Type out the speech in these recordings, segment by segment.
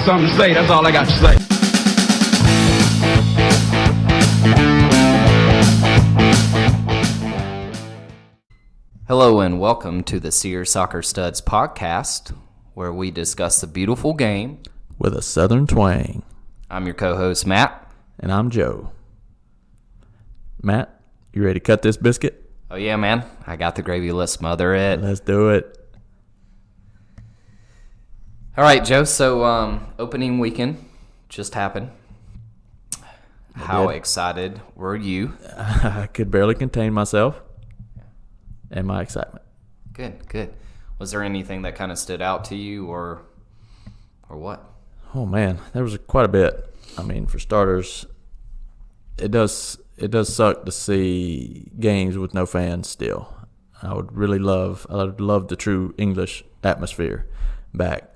something to say. That's all I got to say. Hello and welcome to the Sears Soccer Studs podcast, where we discuss the beautiful game with a southern twang. I'm your co-host, Matt. And I'm Joe. Matt, you ready to cut this biscuit? Oh yeah, man. I got the gravy. Let's smother it. Let's do it. All right, Joe. So opening weekend just happened. How excited were you? I could barely contain myself and my excitement. Good. Was there anything that kind of stood out to you or what? Oh, man. There was quite a bit. I mean, for starters, it does suck to see games with no fans still. I'd love the true English atmosphere back.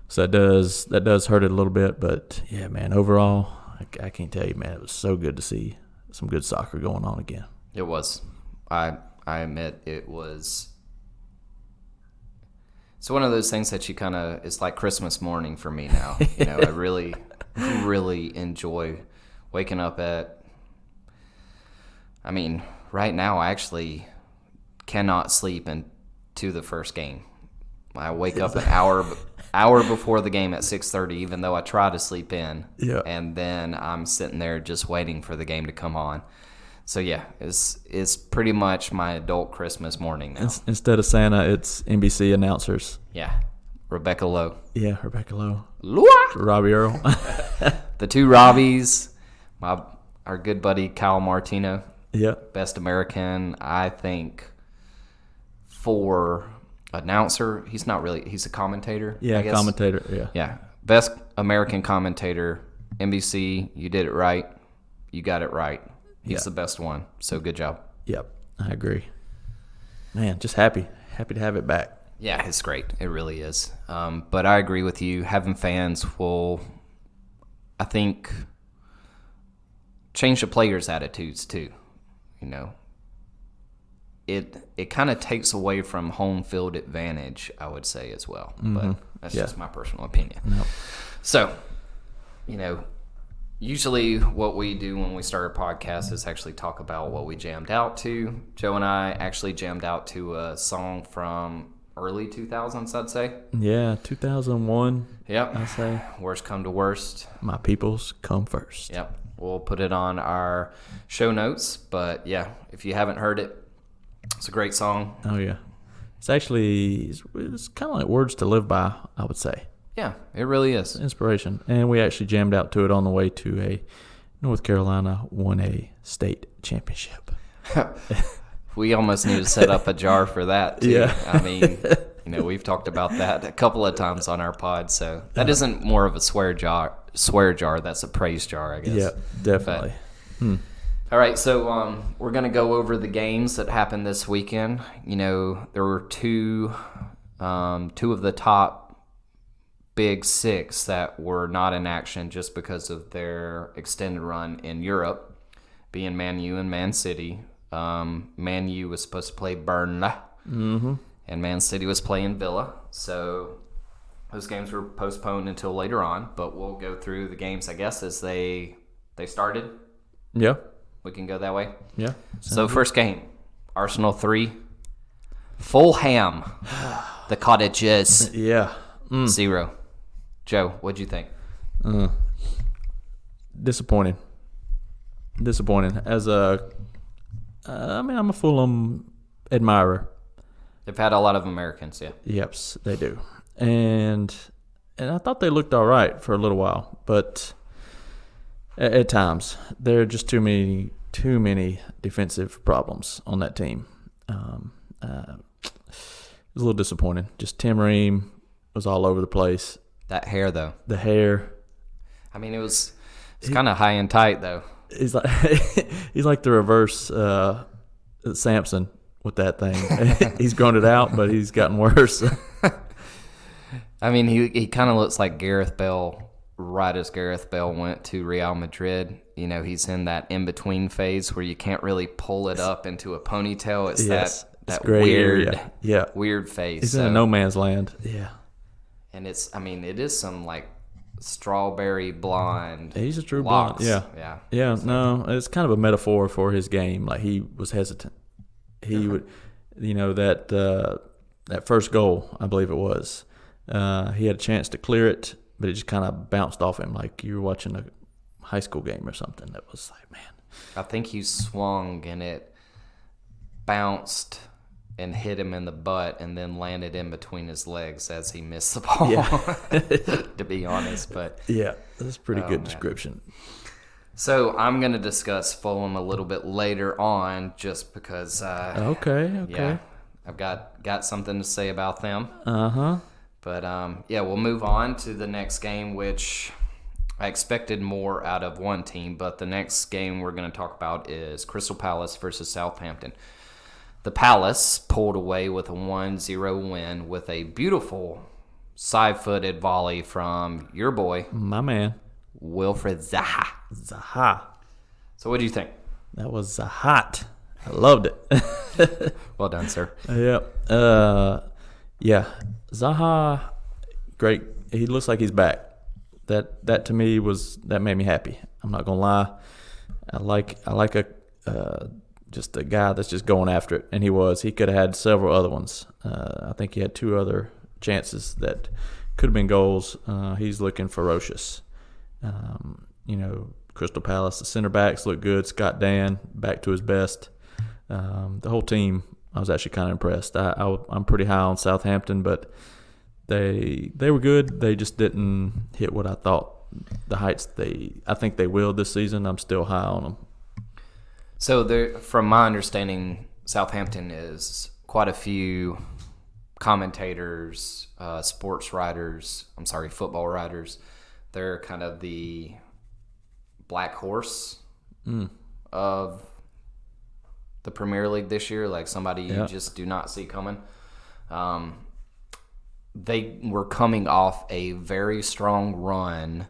So that does hurt it a little bit, but yeah, man, overall, I can't tell you, man, it was so good to see some good soccer going on again. It was. I admit it was. It's one of those things that you kind of, it's like Christmas morning for me now. You know, I really, really enjoy waking up right now I actually cannot sleep into the first game. I wake up an hour before the game at 6:30, even though I try to sleep in. Yeah. And then I'm sitting there just waiting for the game to come on. So yeah, it's pretty much my adult Christmas morning now. Instead of Santa, it's NBC announcers. Yeah, Rebecca Lowe. Yeah, Rebecca Lowe. Loa! Robbie Earl. The two Robbies. Our good buddy Kyle Martino. Yeah. Best American, I think, for announcer. He's not really. He's a commentator. Yeah, I guess. Commentator. Yeah. Yeah, best American commentator. NBC. You did it right. You got it right. He's the best one. So good job. Yep, I agree. Man, just happy to have it back. Yeah, it's great. It really is. But I agree with you. Having fans will, I think, change the players' attitudes too. You know, it kind of takes away from home field advantage, I would say, as well. Mm-hmm. But that's just my personal opinion. Nope. So, you know, usually what we do when we start a podcast is actually talk about what we jammed out to. Joe and I actually jammed out to a song from early 2000s, I'd say. Yeah, 2001. Yep. I say. Worst come to worst. My peoples come first. Yep. We'll put it on our show notes. But yeah, if you haven't heard it, it's a great song. Oh, yeah. It's kind of like words to live by, I would say. Yeah, it really is. Inspiration. And we actually jammed out to it on the way to a North Carolina 1A state championship. We almost need to set up a jar for that, too. Yeah. I mean, you know, we've talked about that a couple of times on our pod, so that isn't more of a swear jar. That's a praise jar, I guess. Yeah, definitely. All right, so we're going to go over the games that happened this weekend. You know, there were two of the top Big Six that were not in action just because of their extended run in Europe, being Man U and Man City. Man U was supposed to play Burnley, and Man City was playing Villa. So those games were postponed until later on, but we'll go through the games, I guess, as they started. Yeah. We can go that way. Yeah. So first game, Arsenal 3, Fulham, the Cottages, 0. Joe, what'd you think? Disappointing. As I'm a Fulham admirer. They've had a lot of Americans, yeah. Yep, they do. And I thought they looked all right for a little while, but at times there are just too many defensive problems on that team. It was a little disappointing. Just Tim Ream was all over the place. That hair, though. The hair. I mean, it's kind of high and tight, though. He's like the reverse Samson with that thing. He's grown it out, but he's gotten worse. I mean, he kind of looks like Gareth Bale right as Gareth Bale went to Real Madrid. You know, he's in that in-between phase where you can't really pull it up into a ponytail. It's that weird, weird phase. He's in a no man's land. Yeah. And it is some strawberry blonde. He's a true locks. blonde. Yeah. No, it's kind of a metaphor for his game. Like, he was hesitant. He would, that first goal, I believe it was. He had a chance to clear it, but it just kind of bounced off him like you were watching a high school game or something. That was like, man. I think he swung and it bounced and hit him in the butt and then landed in between his legs as he missed the ball, to be honest. But yeah, that's a pretty good description. So I'm going to discuss Fulham a little bit later on just because Okay. Yeah, I've got something to say about them. Uh-huh. But we'll move on to the next game, which I expected more out of one team, but the next game we're going to talk about is Crystal Palace versus Southampton. The Palace pulled away with a 1-0 win with a beautiful side-footed volley from your boy, My man. Wilfred Zaha. So what do you think? That was hot. I loved it. Well done, sir. Yeah. Zaha, great. He looks like he's back. That to me that made me happy. I'm not gonna lie. I like just a guy that's just going after it, and he was. He could have had several other ones. I think he had 2 other chances that could have been goals. He's looking ferocious. Crystal Palace, the center backs look good. Scott Dan back to his best. The whole team, I was actually kind of impressed. I'm pretty high on Southampton, but they were good. They just didn't hit what I thought the heights I think they will this season. I'm still high on them. So from my understanding, Southampton is quite a few commentators, football writers. They're kind of the black horse of the Premier League this year, like somebody you just do not see coming. They were coming off a very strong run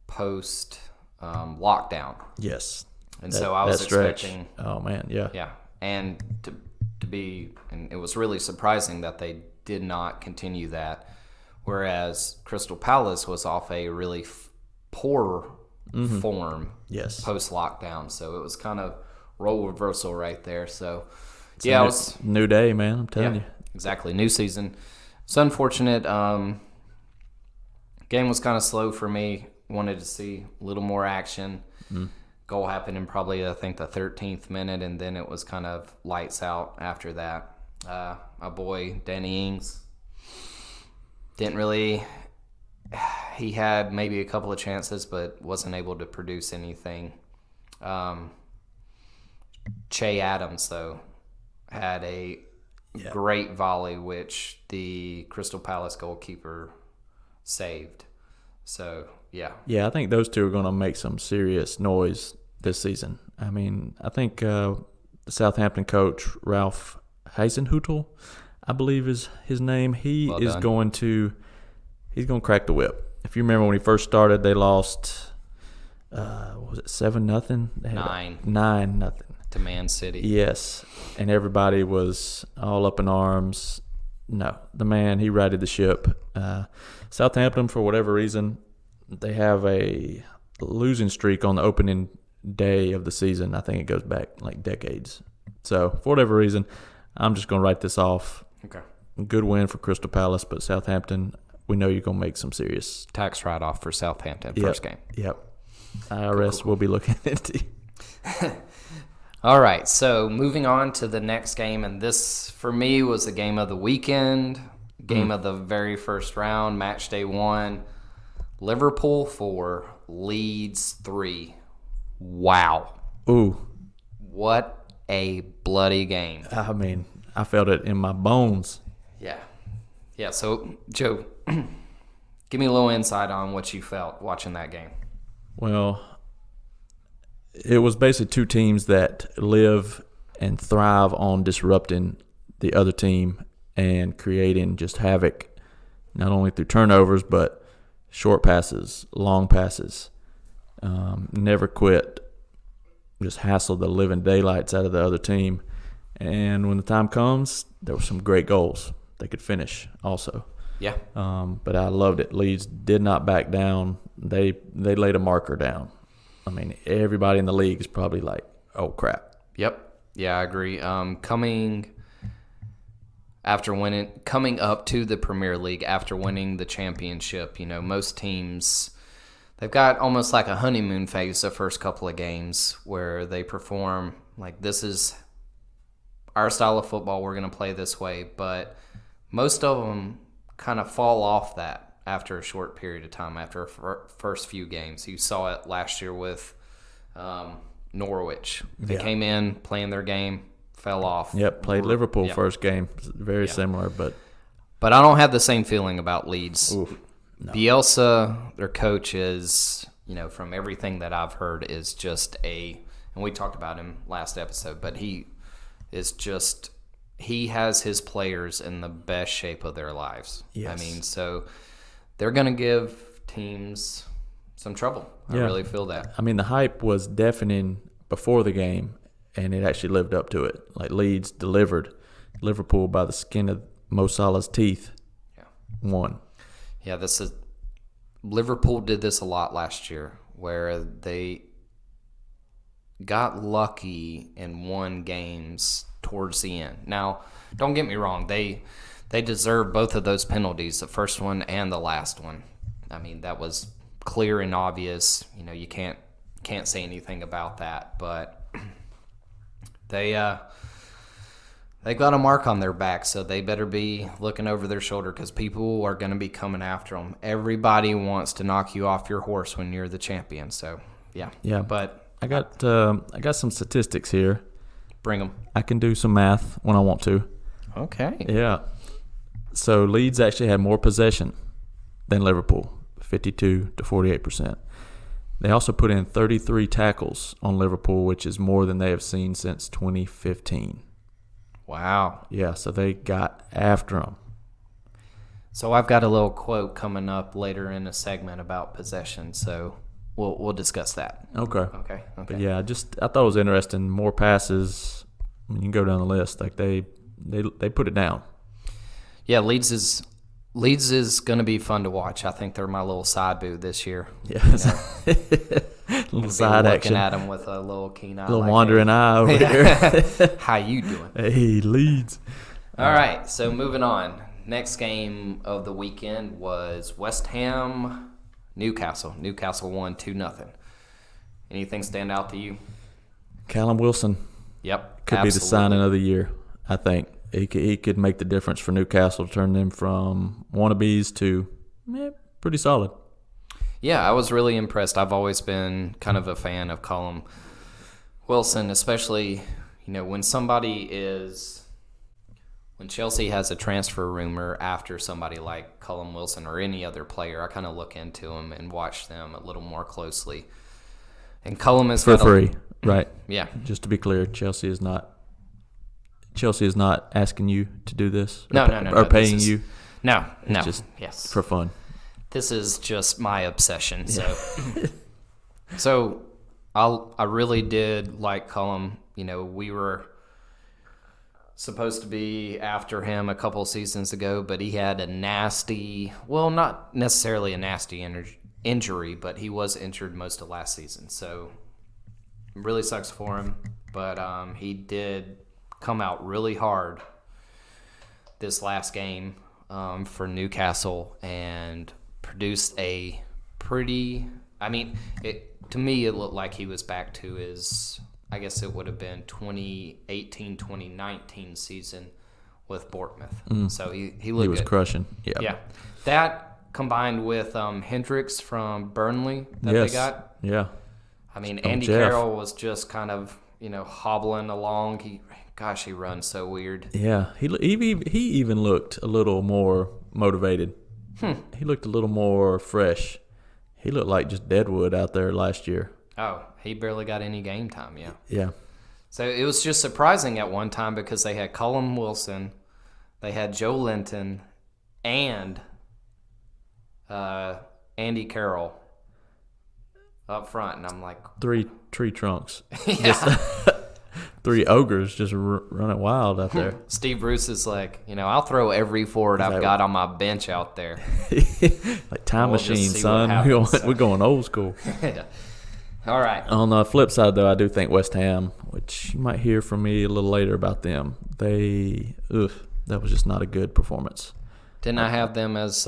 post lockdown. Yes. And so I was expecting. Oh man, yeah. Yeah, and and it was really surprising that they did not continue that. Whereas Crystal Palace was off a really poor form post lockdown, so it was kind of role reversal right there. So it was new day, man. I'm telling you. Exactly, new season. It's unfortunate. Game was kind of slow for me. Wanted to see a little more action. Goal happened in probably, I think, the 13th minute, and then it was kind of lights out after that. My boy, Danny Ings, didn't really... He had maybe a couple of chances, but wasn't able to produce anything. Che Adams, though, had a great volley, which the Crystal Palace goalkeeper saved. So, yeah. Yeah, I think those two are going to make some serious noise this season. I mean, I think the Southampton coach, Ralph Hasenhüttl, I believe is his name. He's going to crack the whip. If you remember when he first started, they lost, was it 7-0? 9-0 to Man City. Yes, and everybody was all up in arms. No, the man, he righted the ship. Southampton, for whatever reason, they have a losing streak on the opening day of the season. I think it goes back like decades. So, for whatever reason, I'm just going to write this off. Okay. Good win for Crystal Palace, but Southampton, we know you're going to make some serious tax write-off for Southampton first game. Yep. IRS will be looking into. All right, so moving on to the next game, and this, for me, was the game of the weekend, game of the very first round, match day 1. Liverpool 4, Leeds 3. Wow. Ooh. What a bloody game. I mean, I felt it in my bones. Yeah. Yeah, so, Joe, give me a little insight on what you felt watching that game. Well, it was basically two teams that live and thrive on disrupting the other team and creating just havoc, not only through turnovers, but short passes, long passes. Never quit. Just hassle the living daylights out of the other team. And when the time comes, there were some great goals they could finish also. Yeah. But I loved it. Leeds did not back down. They laid a marker down. I mean, everybody in the league is probably like, oh, crap. Yep. Yeah, I agree. Coming up to the Premier League after winning the championship, most teams, they've got almost like a honeymoon phase the first couple of games where they perform like, this is our style of football, we're going to play this way. But most of them kind of fall off that after a short period of time, after first few games. You saw it last year with Norwich. They came in, playing their game, fell off. Yep, played Liverpool first game. Very similar, but I don't have the same feeling about Leeds. Oof, no. Bielsa, their coach, is, from everything that I've heard, is just and we talked about him last episode, but he has his players in the best shape of their lives. Yes. I mean, so they're going to give teams some trouble. I really feel that. I mean, the hype was deafening before the game, and it actually lived up to it. Like, Leeds delivered. Liverpool, by the skin of Mo Salah's teeth, won. Yeah, Liverpool did this a lot last year, where they got lucky and won games towards the end. Now, don't get me wrong, they deserve both of those penalties, the first one and the last one. I mean, that was clear and obvious. You can't say anything about that, but they got a mark on their back, so they better be looking over their shoulder, because people are going to be coming after them. Everybody wants to knock you off your horse when you're the champion. So yeah. But I got some statistics here. Bring them. I can do some math when I want to. Okay. Yeah. So Leeds actually had more possession than Liverpool, 52 to 48%. They also put in 33 tackles on Liverpool, which is more than they have seen since 2015. Wow. Yeah, so they got after them. So I've got a little quote coming up later in a segment about possession, so we'll discuss that. Okay. But yeah, I thought it was interesting. More passes. I mean, you can go down the list. Like, they put it down. Yeah, Leeds is going to be fun to watch. I think they're my little side boo this year. Yes. Little side action. Looking at them with a little keen eye. Little wandering eye over here. How you doing? Hey, Leeds. All right, so moving on. Next game of the weekend was West Ham, Newcastle. Newcastle won 2-0. Anything stand out to you? Callum Wilson. Yep. Could be the signing of the year, I think. He could make the difference for Newcastle, turn them from wannabes to pretty solid. Yeah, I was really impressed. I've always been kind of a fan of Callum Wilson, especially, when Chelsea has a transfer rumor after somebody like Callum Wilson or any other player, I kind of look into them and watch them a little more closely. And Callum is for free, right? Yeah. Just to be clear, Chelsea is not asking you to do this. No. Or paying you. No. Just yes. for fun. This is just my obsession. So, I really did like Callum. We were supposed to be after him a couple seasons ago, but he had a nasty, well, not necessarily a nasty injury, but he was injured most of last season. So, it really sucks for him. But he did come out really hard this last game for Newcastle and produced a pretty, to me it looked like he was back to his, I guess it would have been 2018-2019 season with Bournemouth. So he looked good. He was crushing. Yeah. That combined with Hendricks from Burnley that they got. Yeah. Andy Carroll was just kind of, hobbling along. He runs so weird. Yeah, he even looked a little more motivated. He looked a little more fresh. He looked like just Deadwood out there last year. Oh, he barely got any game time, yeah. Yeah. So it was just surprising at one time because they had Callum Wilson, they had Joe Linton, and Andy Carroll up front, and I'm like... Three tree trunks. Yeah. 3 ogres just running wild out there. Steve Bruce is like, I'll throw every forward I've got on my bench out there. Like time We'll just machine, see son. what happens, We're going old school. All right. On the flip side, though, I do think West Ham, which you might hear from me a little later about them, that was just not a good performance. Didn't I have them as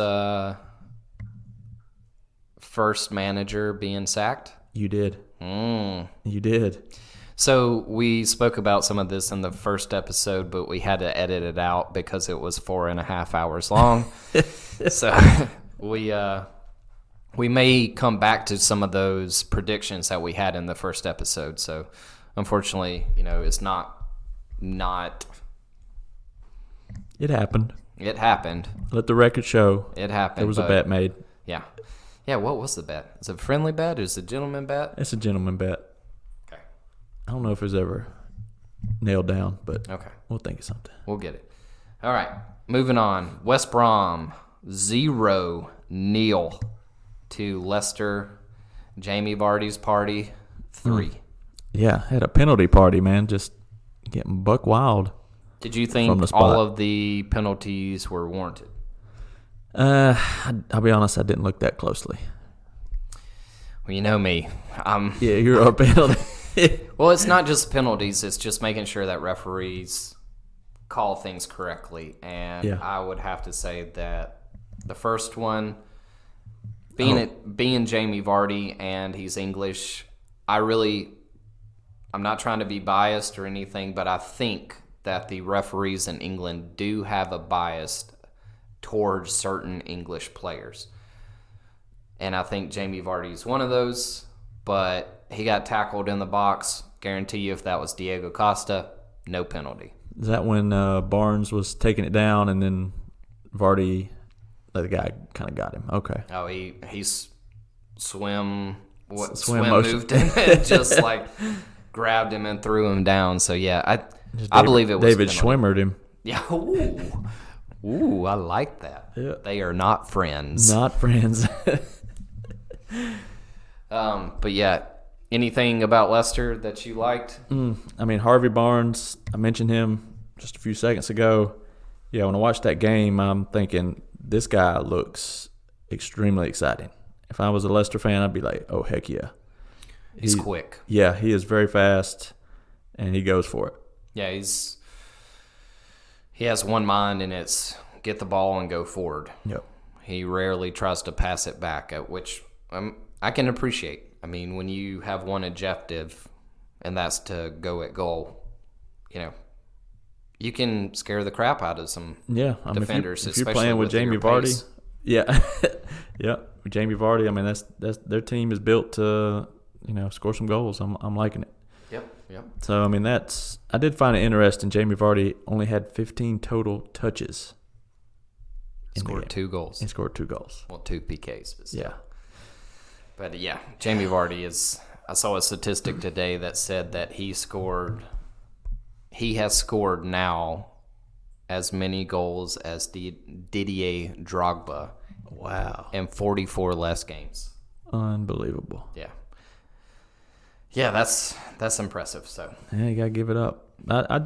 first manager being sacked? You did. You did. So we spoke about some of this in the first episode, but we had to edit it out because it was 4.5 hours long. So we may come back to some of those predictions that we had in the first episode. So unfortunately, it's not. It happened. It happened. Let the record show. It happened. There was a bet made. Yeah. Yeah, what was the bet? Is it a friendly bet? Is it a gentleman bet? It's a gentleman bet. Okay. I don't know if it was ever nailed down, but okay, we'll think of something. We'll get it. All right, moving on. West Brom 0-0 to Leicester. Jamie Vardy's party 3. Yeah, had a penalty party, man. Just getting buck wild. Did you think all of the penalties were warranted? I'll be honest, I didn't look that closely. Well, you know me. Yeah, you're a penalty. Well, it's not just penalties. It's just making sure that referees call things correctly. And yeah. I would have to say that the first one, being Jamie Vardy and he's English, I'm not trying to be biased or anything, but I think that the referees in England do have a bias towards certain English players. And I think Jamie Vardy is one of those, but he got tackled in the box. Guarantee you if that was Diego Costa, no penalty. Is that when Barnes was taking it down and then Vardy, the guy kind of got him? Okay. Oh, he's swim motion. moved him and just like grabbed him and threw him down. So yeah, I believe it was David penalty. Schwimmered him. Yeah. Ooh, I like that. Yeah. They are not friends. Not friends. But yeah, anything about Leicester that you liked? I mean, Harvey Barnes, I mentioned him just a few seconds ago. Yeah, when I watched that game, I'm thinking, this guy looks extremely exciting. If I was a Leicester fan, I'd be like, oh, heck yeah. He's quick. Yeah, he is very fast, and he goes for it. Yeah, he has one mind, and it's get the ball and go forward. Yep. He rarely tries to pass it back, which I can appreciate. I mean, when you have one objective, and that's to go at goal, you can scare the crap out of some defenders. If you're playing with Jamie Vardy, yeah, yeah, Jamie Vardy. I mean, that's their team is built to score some goals. I'm liking it. Yep. So I mean, I did find it interesting. Jamie Vardy only had 15 total touches. Scored 2 goals. He scored 2 goals. Well, 2 PKs. But yeah. But yeah, Jamie Vardy is. I saw a statistic today that said that he has scored now as many goals as Didier Drogba. Wow. In 44 less games. Unbelievable. Yeah. Yeah, that's impressive. So yeah, you gotta give it up. I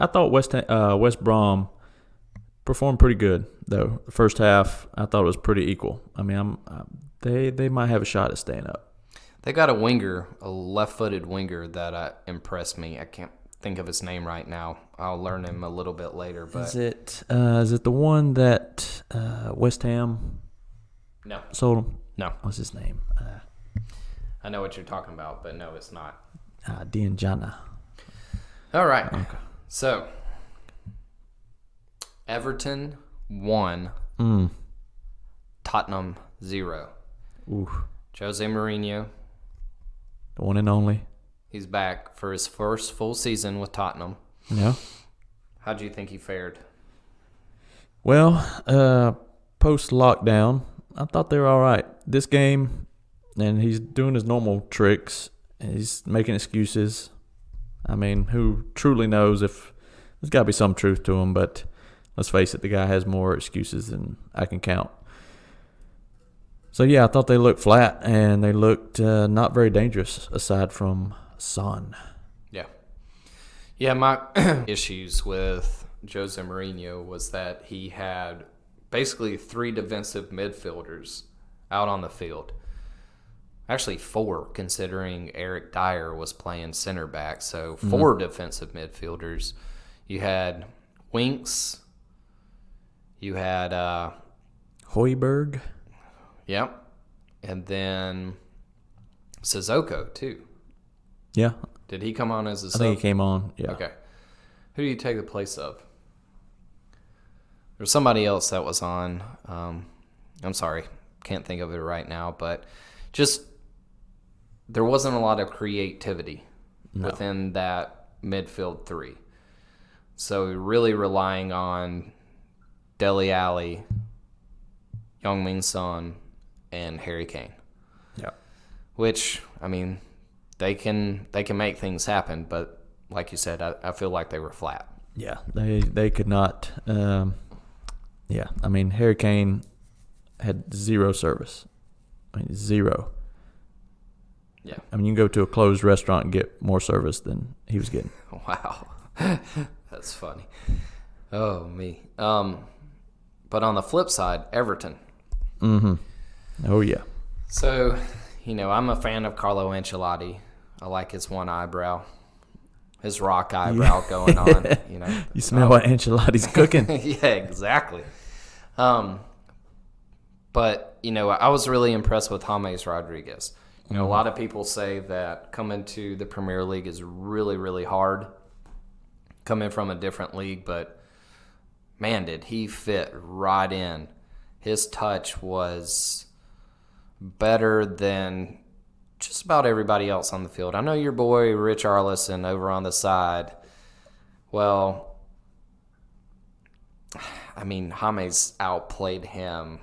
thought West Brom performed pretty good though. The first half I thought it was pretty equal. I mean, they might have a shot at staying up. They got a left-footed winger that impressed me. I can't think of his name right now. I'll learn him a little bit later. But is it the one that West Ham? No. Sold him? No. What's his name? I know what you're talking about, but no, it's not. Dianjana. All right. Okay. So, Everton 1, Tottenham 0. Ooh. Jose Mourinho, The one and only. he's back for his first full season with Tottenham. Yeah. How do you think he fared? Well, post-lockdown, I thought they were all right. This game, and he's doing his normal tricks. He's making excuses. I mean, who truly knows if there's got to be some truth to him, but let's face it, the guy has more excuses than I can count. So, yeah, I thought they looked flat, and they looked not very dangerous aside from Son. Yeah, my issues with Jose Mourinho was that he had basically 3 defensive midfielders out on the field. Actually 4, considering Eric Dyer was playing center back. So 4 defensive midfielders. You had Winks. You had Højbjerg. Yep. And then Sissoko too. Yeah. Did he come on as a sub? I think he came on. Yeah. Okay. Who do you take the place of? There's somebody else that was on. I'm sorry. Can't think of it right now. But just there wasn't a lot of creativity within that midfield 3. So really relying on Dele Alli, Heung-min Son, and Harry Kane. Yeah. Which, I mean, they can make things happen, but like you said, I feel like they were flat. Yeah, they could not. Yeah, I mean, Harry Kane had 0 service. I mean, 0. Yeah. I mean, you can go to a closed restaurant and get more service than he was getting. Wow. That's funny. Oh, me. But on the flip side, Everton. Mm-hmm. Oh, yeah. So, I'm a fan of Carlo Ancelotti. I like his one eyebrow. His rock eyebrow going on, You smell what Ancelotti's cooking. Yeah, exactly. But, I was really impressed with James Rodriguez. A lot of people say that coming to the Premier League is really, really hard, coming from a different league, but, man, did he fit right in. His touch was better than just about everybody else on the field. I know your boy Rich Arlison over on the side. Well, I mean, James outplayed him.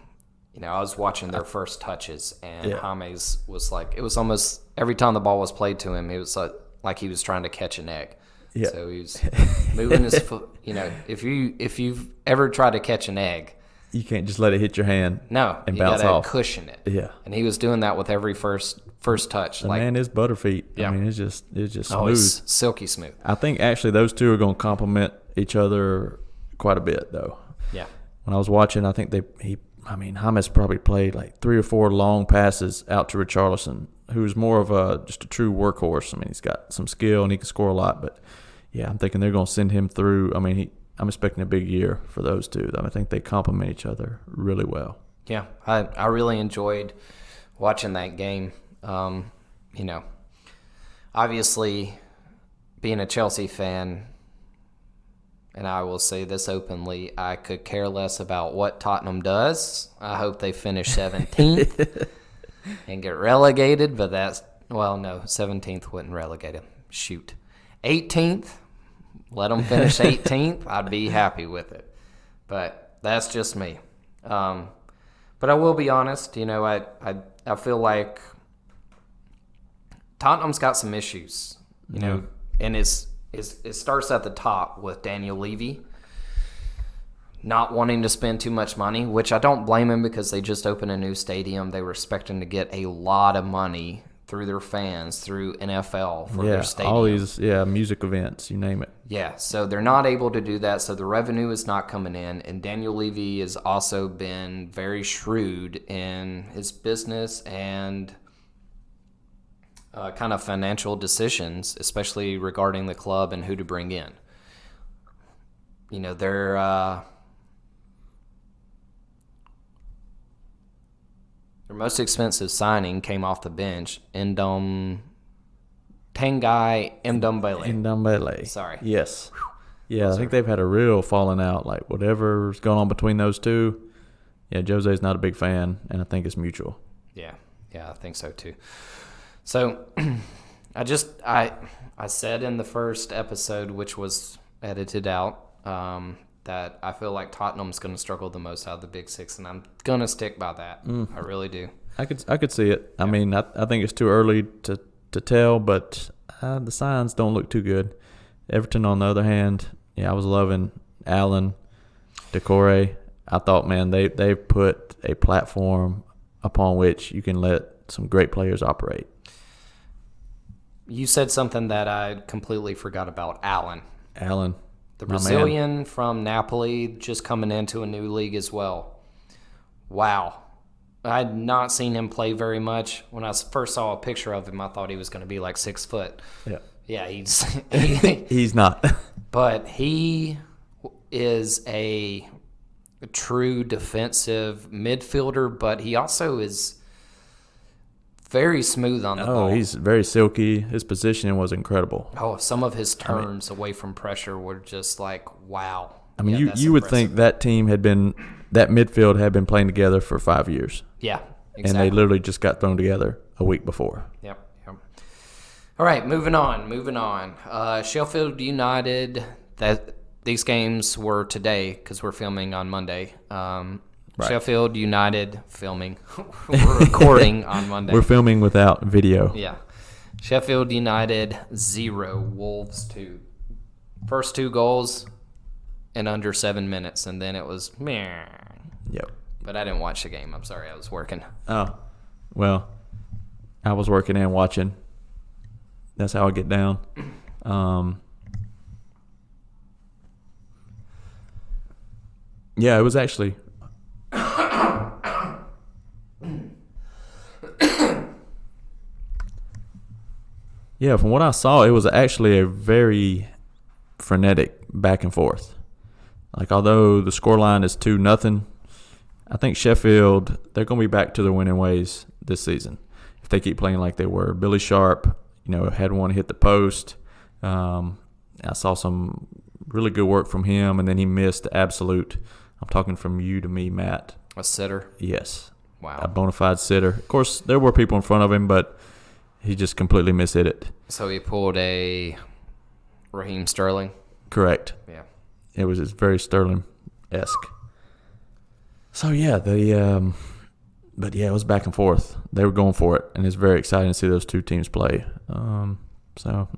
I was watching their first touches, and James was like, it was almost every time the ball was played to him, it was like he was trying to catch an egg. Yeah. So he was moving his foot. If you've ever tried to catch an egg, you can't just let it hit your hand. No, and you bounce gotta off. Cushion it. Yeah, and he was doing that with every first touch. The man is butterfeet. Yeah. I mean, it's just smooth. Oh, it's silky smooth. I think actually those two are going to complement each other quite a bit, though. Yeah. When I was watching, I think James probably played like 3 or 4 long passes out to Richarlison, who's more of just a true workhorse. I mean, he's got some skill and he can score a lot, but yeah, I'm thinking they're going to send him through. I mean, I'm expecting a big year for those two. I think they complement each other really well. Yeah, I really enjoyed watching that game. Obviously, being a Chelsea fan, and I will say this openly, I could care less about what Tottenham does. I hope they finish 17th and get relegated, but 17th wouldn't relegate them. Shoot. 18th, let them finish 18th. I'd be happy with it. But that's just me. But I will be honest, I feel like Tottenham's got some issues, and it starts at the top with Daniel Levy not wanting to spend too much money, which I don't blame him because they just opened a new stadium. They were expecting to get a lot of money through their fans, through NFL for their stadium. All these music events, you name it. Yeah, so they're not able to do that, so the revenue is not coming in. And Daniel Levy has also been very shrewd in his business and kind of financial decisions, especially regarding the club and who to bring in. Their most expensive signing came off the bench, Tanguy Ndombele. Ndombele. Sorry. Yes. Yeah, I think they've had a real falling out. Like, whatever's going on between those two, Jose's not a big fan, and I think it's mutual. Yeah, I think so too. So, I said in the first episode, which was edited out, that I feel like Tottenham's going to struggle the most out of the Big Six, and I'm going to stick by that. I really do. I could see it. Yeah. I mean, I think it's too early to tell, but the signs don't look too good. Everton, on the other hand, I was loving Allen, Decore. I thought, man, they put a platform upon which you can let some great players operate. You said something that I completely forgot about. Allen, Allen, the my man. Brazilian from Napoli, just coming into a new league as well. Wow. I had not seen him play very much. When I first saw a picture of him, I thought he was going to be like 6 foot. Yeah. Yeah, He's not. But he is a true defensive midfielder, but he also is very smooth on the ball. He's very silky. His positioning was incredible. Some of his turns away from pressure were just like, wow. I mean, that's you would impressive. think that midfield had been playing together for 5 years. Yeah, And exactly. they literally just got thrown together a week before. Yep. All right, moving on. Sheffield United, these games were today because we're filming on Monday. Sheffield United filming. We're recording on Monday. We're filming without video. Yeah. Sheffield United 0, Wolves 2. First 2 goals in under 7 minutes, and then it was meh. Yep. But I didn't watch the game. I'm sorry, I was working. Oh, well, I was working and watching. That's how I get down. Yeah, it was actually. Yeah, from what I saw, it was actually a very frenetic back and forth. Like, although the scoreline is 2-0, I think Sheffield, they're going to be back to their winning ways this season if they keep playing like they were. Billy Sharp, had one hit the post. I saw some really good work from him, and then he missed the absolute. I'm talking from you to me, Matt. A sitter? Yes. Wow. A bona fide sitter. Of course, there were people in front of him, but he just completely mishit it. So he pulled a Raheem Sterling? Correct. Yeah. It was just very Sterling-esque. So, yeah, but, yeah, it was back and forth. They were going for it, and it's very exciting to see those two teams play. So,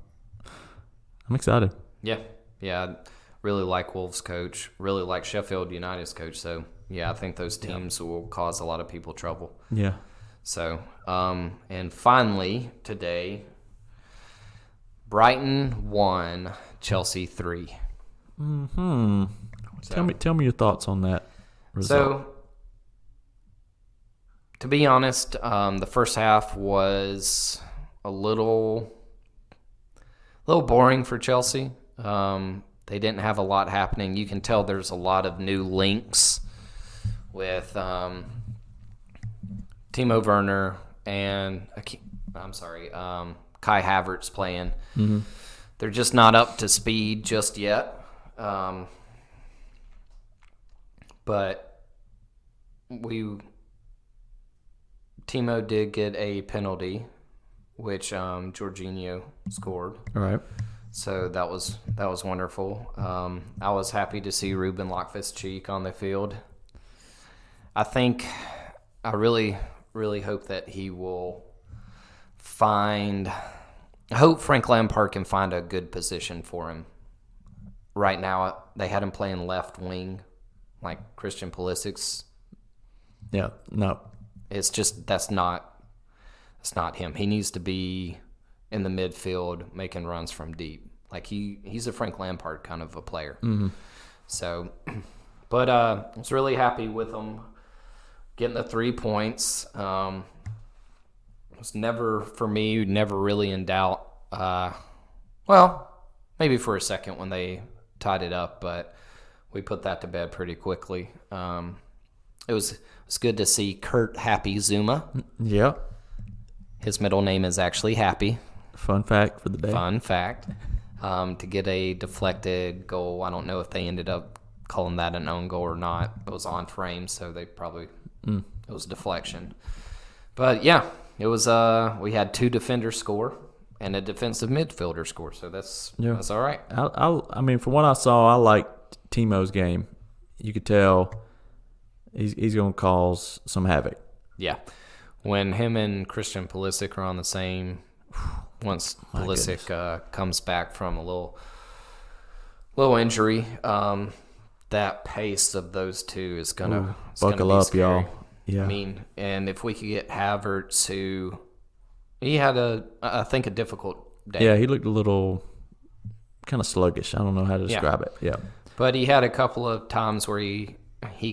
I'm excited. Yeah. I really like Wolves' coach. Really like Sheffield United's coach. So, yeah, I think those teams will cause a lot of people trouble. Yeah. So, and finally, today, Brighton 1, Chelsea 3. Hmm. So, Tell me your thoughts on that result. So, to be honest, the first half was a little boring for Chelsea. They didn't have a lot happening. You can tell there's a lot of new links with Timo Werner and Kai Havertz playing. Mm-hmm. They're just not up to speed just yet. But Timo did get a penalty, which Jorginho scored. All right. So that was wonderful. I was happy to see Ruben Loftus-Cheek on the field. I really, really hope that he will I hope Frank Lampard can find a good position for him. Right now, they had him playing left wing, like Christian Pulisic's. Yeah. No. It's just that's not him. He needs to be in the midfield making runs from deep. Like he's a Frank Lampard kind of a player. Mm-hmm. So, but I was really happy with him getting the 3 points. It was never really in doubt. Well, maybe for a second when they tied it up, but we put that to bed pretty quickly. It was good to see Kurt Happy Zuma. Yeah. His middle name is actually Happy. Fun fact for the day. Fun fact. To get a deflected goal. I don't know if they ended up calling that an own goal or not. It was on frame, so they probably it was deflection. But yeah, it was. We had 2 defenders score and a defensive midfielder score, so that's all right. I mean, from what I saw, I liked Timo's game. You could tell he's going to cause some havoc. Yeah, when him and Christian Pulisic are on the same. Once Pulisic comes back from a little injury, that pace of those two is gonna buckle up, y'all. Yeah, I mean, and if we could get Havertz, he had I think a difficult day. Yeah, he looked a little kind of sluggish. I don't know how to describe it. Yeah. But he had a couple of times where he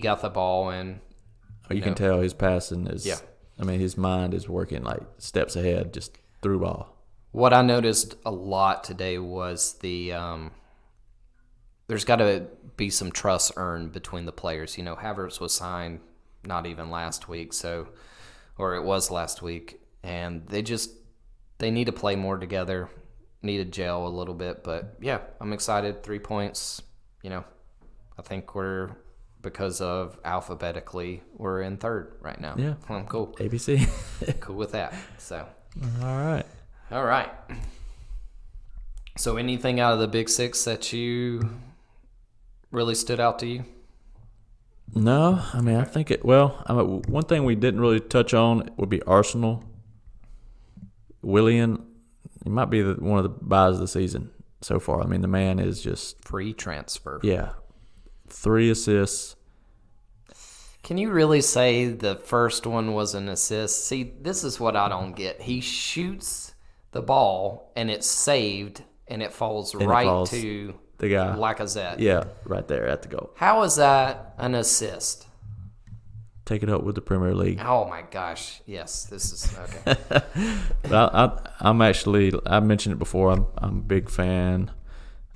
got the ball and you can tell his passing is. Yeah. I mean, his mind is working like steps ahead, just through ball. What I noticed a lot today was there's got to be some trust earned between the players. Havertz was signed not even last week, or it was last week, and they need to play more together, need to gel a little bit. But yeah, I'm excited. 3 points. I think because of alphabetically, we're in third right now. Yeah, I'm cool. ABC. Cool with that. So. All right. So anything out of the Big Six that you really stood out to you? No, I mean, I think one thing we didn't really touch on would be Arsenal. Willian, he might be one of the buys of the season so far. I mean, the man is just free transfer. Yeah. 3 assists. Can you really say the first one was an assist? See, this is what I don't get. He shoots the ball, and it's saved, and it falls to the guy. Lacazette. Yeah, right there at the goal. How is that an assist? Take it up with the Premier League. Oh, my gosh. Yes, this is okay. I mentioned it before. I'm a big fan.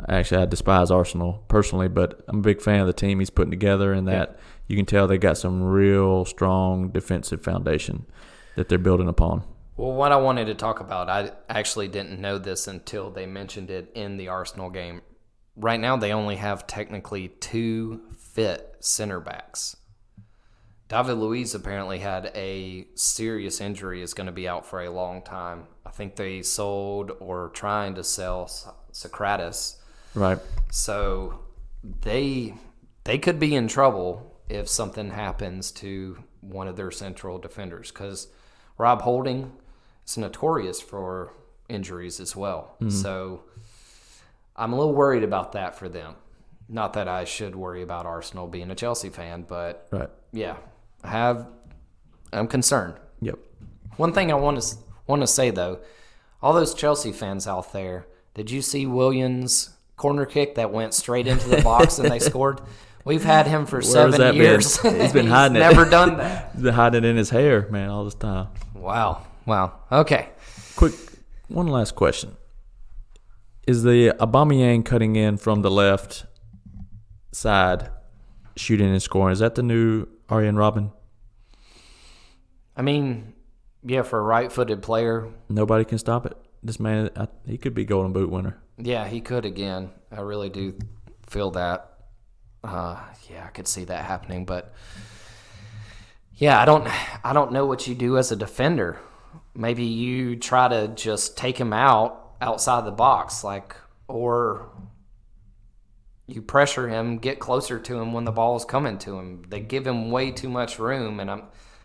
Actually, I despise Arsenal personally, but I'm a big fan of the team he's putting together, and that you can tell they got some real strong defensive foundation that they're building upon. Well, what I wanted to talk about, I actually didn't know this until they mentioned it in the Arsenal game. Right now, they only have technically 2 fit center backs. David Luiz apparently had a serious injury, is going to be out for a long time. I think they sold or trying to sell Socrates. Right. So they could be in trouble if something happens to one of their central defenders, because Rob Holding is notorious for injuries as well. Mm-hmm. So I'm a little worried about that for them. Not that I should worry about Arsenal being a Chelsea fan, but yeah, I'm concerned. Yep. One thing I want to say though, all those Chelsea fans out there, did you see Williams' corner kick that went straight into the box and they scored? We've had him for 7 years. He's been hiding it. Never done that. He's been hiding it in his hair, man, all this time. Wow. Okay. Quick, one last question. Is the Aubameyang cutting in from the left side, shooting and scoring, is that the new Arjen Robben? I mean, yeah, for a right-footed player. Nobody can stop it. This man, he could be Golden Boot winner. Yeah, he could again. I really do feel that. I could see that happening, but yeah, I don't know what you do as a defender. Maybe you try to just take him outside the box, or you pressure him, get closer to him when the ball is coming to him. They give him way too much room, and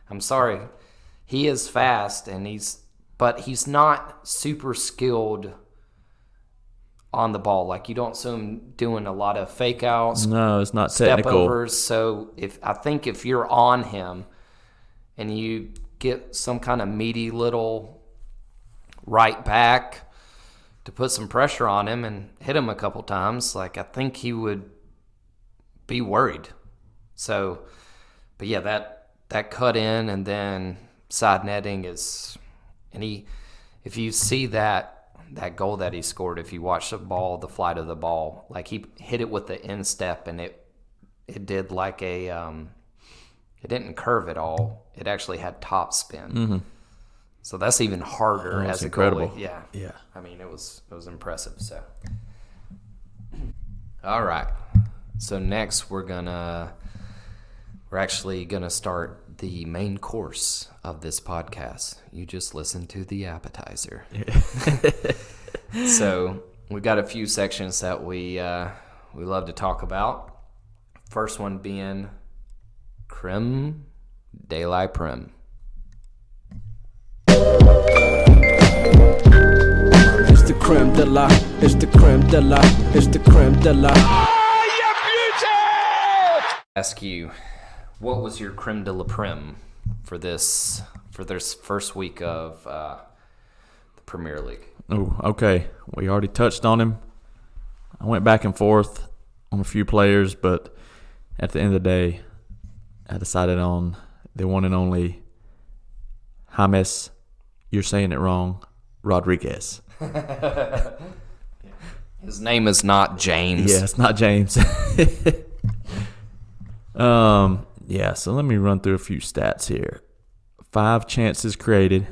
I'm sorry, he is fast, but he's not super skilled on the ball. You don't see him doing a lot of fake outs. No, it's not step technical. Overs. So if you're on him and you get some kind of meaty little right back to put some pressure on him and hit him a couple times, I think he would be worried. So, but yeah, that cut in and then side netting is, and if you see that goal that he scored, if you watch the flight of the ball, he hit it with the instep, and it did it didn't curve at all. It actually had top spin. Mm-hmm. So that's even harder as a incredible goalie. Yeah. Yeah. I mean, it was impressive. So, all right. So next we're actually gonna start the main course of this podcast. You just listened to the appetizer. So we got a few sections that we love to talk about. First one being Creme De La Prem. It's the creme de la, it's the creme de la, it's the creme de la. Ask you, what was your Creme De La Prem for this first week of the Premier League? Oh, okay. We already touched on him. I went back and forth on a few players, but at the end of the day, I decided on the one and only James, you're saying it wrong, Rodriguez. His name is not James. Yeah, it's not James. Yeah, so let me run through a few stats here. 5 chances created,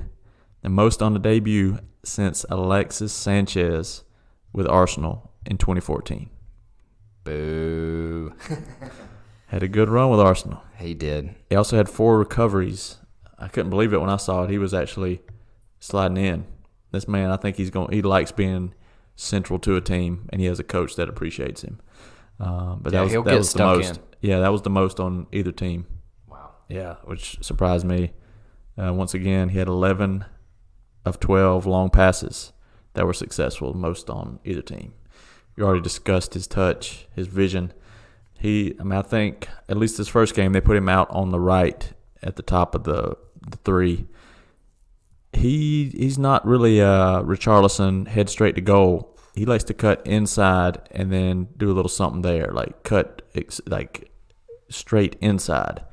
the most on the debut since Alexis Sanchez with Arsenal in 2014. Boo. Had a good run with Arsenal. He did. He also had 4 recoveries. I couldn't believe it when I saw it. He was actually sliding in. This man, I think he likes being central to a team, and he has a coach that appreciates him. But that was the most. Yeah, that was the most on either team. Wow. Yeah, which surprised me. Once again, he had 11 of 12 long passes that were successful, most on either team. We already discussed his touch, his vision. I think at least his first game, they put him out on the right at the top of the three. He's not really Richarlison, head straight to goal. He likes to cut inside and then do a little something there, like cut like straight inside,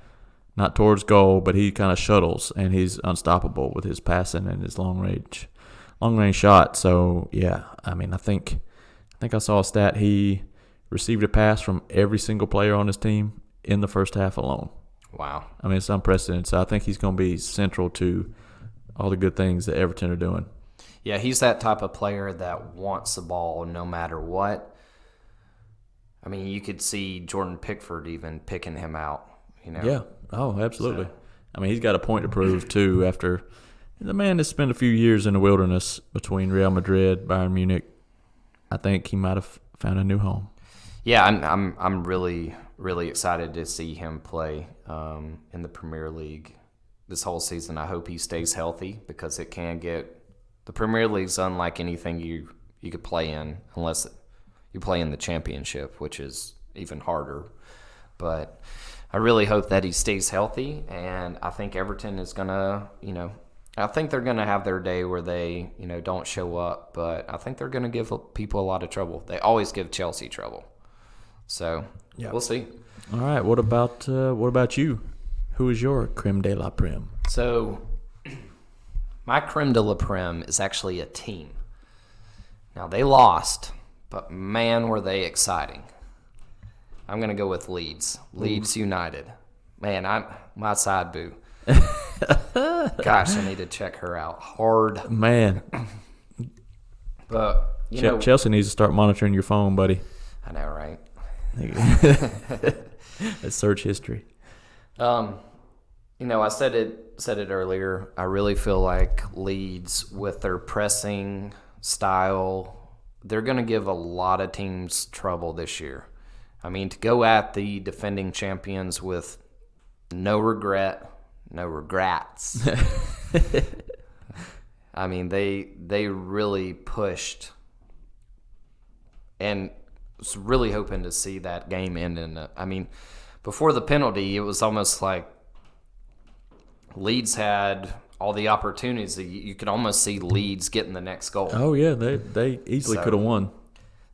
not towards goal, but he kind of shuttles, and he's unstoppable with his passing and his long range shot. So yeah, I mean, I think I saw a stat. He received a pass from every single player on his team in the first half alone. Wow. I mean, it's unprecedented. So I think he's going to be central to all the good things that Everton are doing. Yeah, he's that type of player that wants the ball no matter what. I mean, you could see Jordan Pickford even picking him out. Yeah. Oh, absolutely. So. I mean, he's got a point to prove too. After the man has spent a few years in the wilderness between Real Madrid, Bayern Munich, I think he might have found a new home. Yeah, I'm really excited to see him play in the Premier League this whole season. I hope he stays healthy, because it can get the Premier League's unlike anything you could play in unless you play in the Championship, which is even harder. But I really hope that he stays healthy, and I think Everton is gonna, I think they're gonna have their day where they, don't show up, but I think they're gonna give people a lot of trouble. They always give Chelsea trouble. So We'll see. All right. What about you? Who is your Creme De La Prem? So my Creme De La Prem is actually a team. Now, they lost, but man, were they exciting. I'm going to go with Leeds. Leeds United. Man, I'm my side boo. Gosh, I need to check her out hard. Man. But, Chelsea needs to start monitoring your phone, buddy. I know, right? That's search history. I said it earlier. I really feel like Leeds, with their pressing style, they're going to give a lot of teams trouble this year. I mean, to go at the defending champions with no regrets. I mean, they really pushed, and was really hoping to see that game end. I mean, before the penalty, it was almost like Leeds had all the opportunities. You could almost see Leeds getting the next goal. Oh yeah, they easily could have won.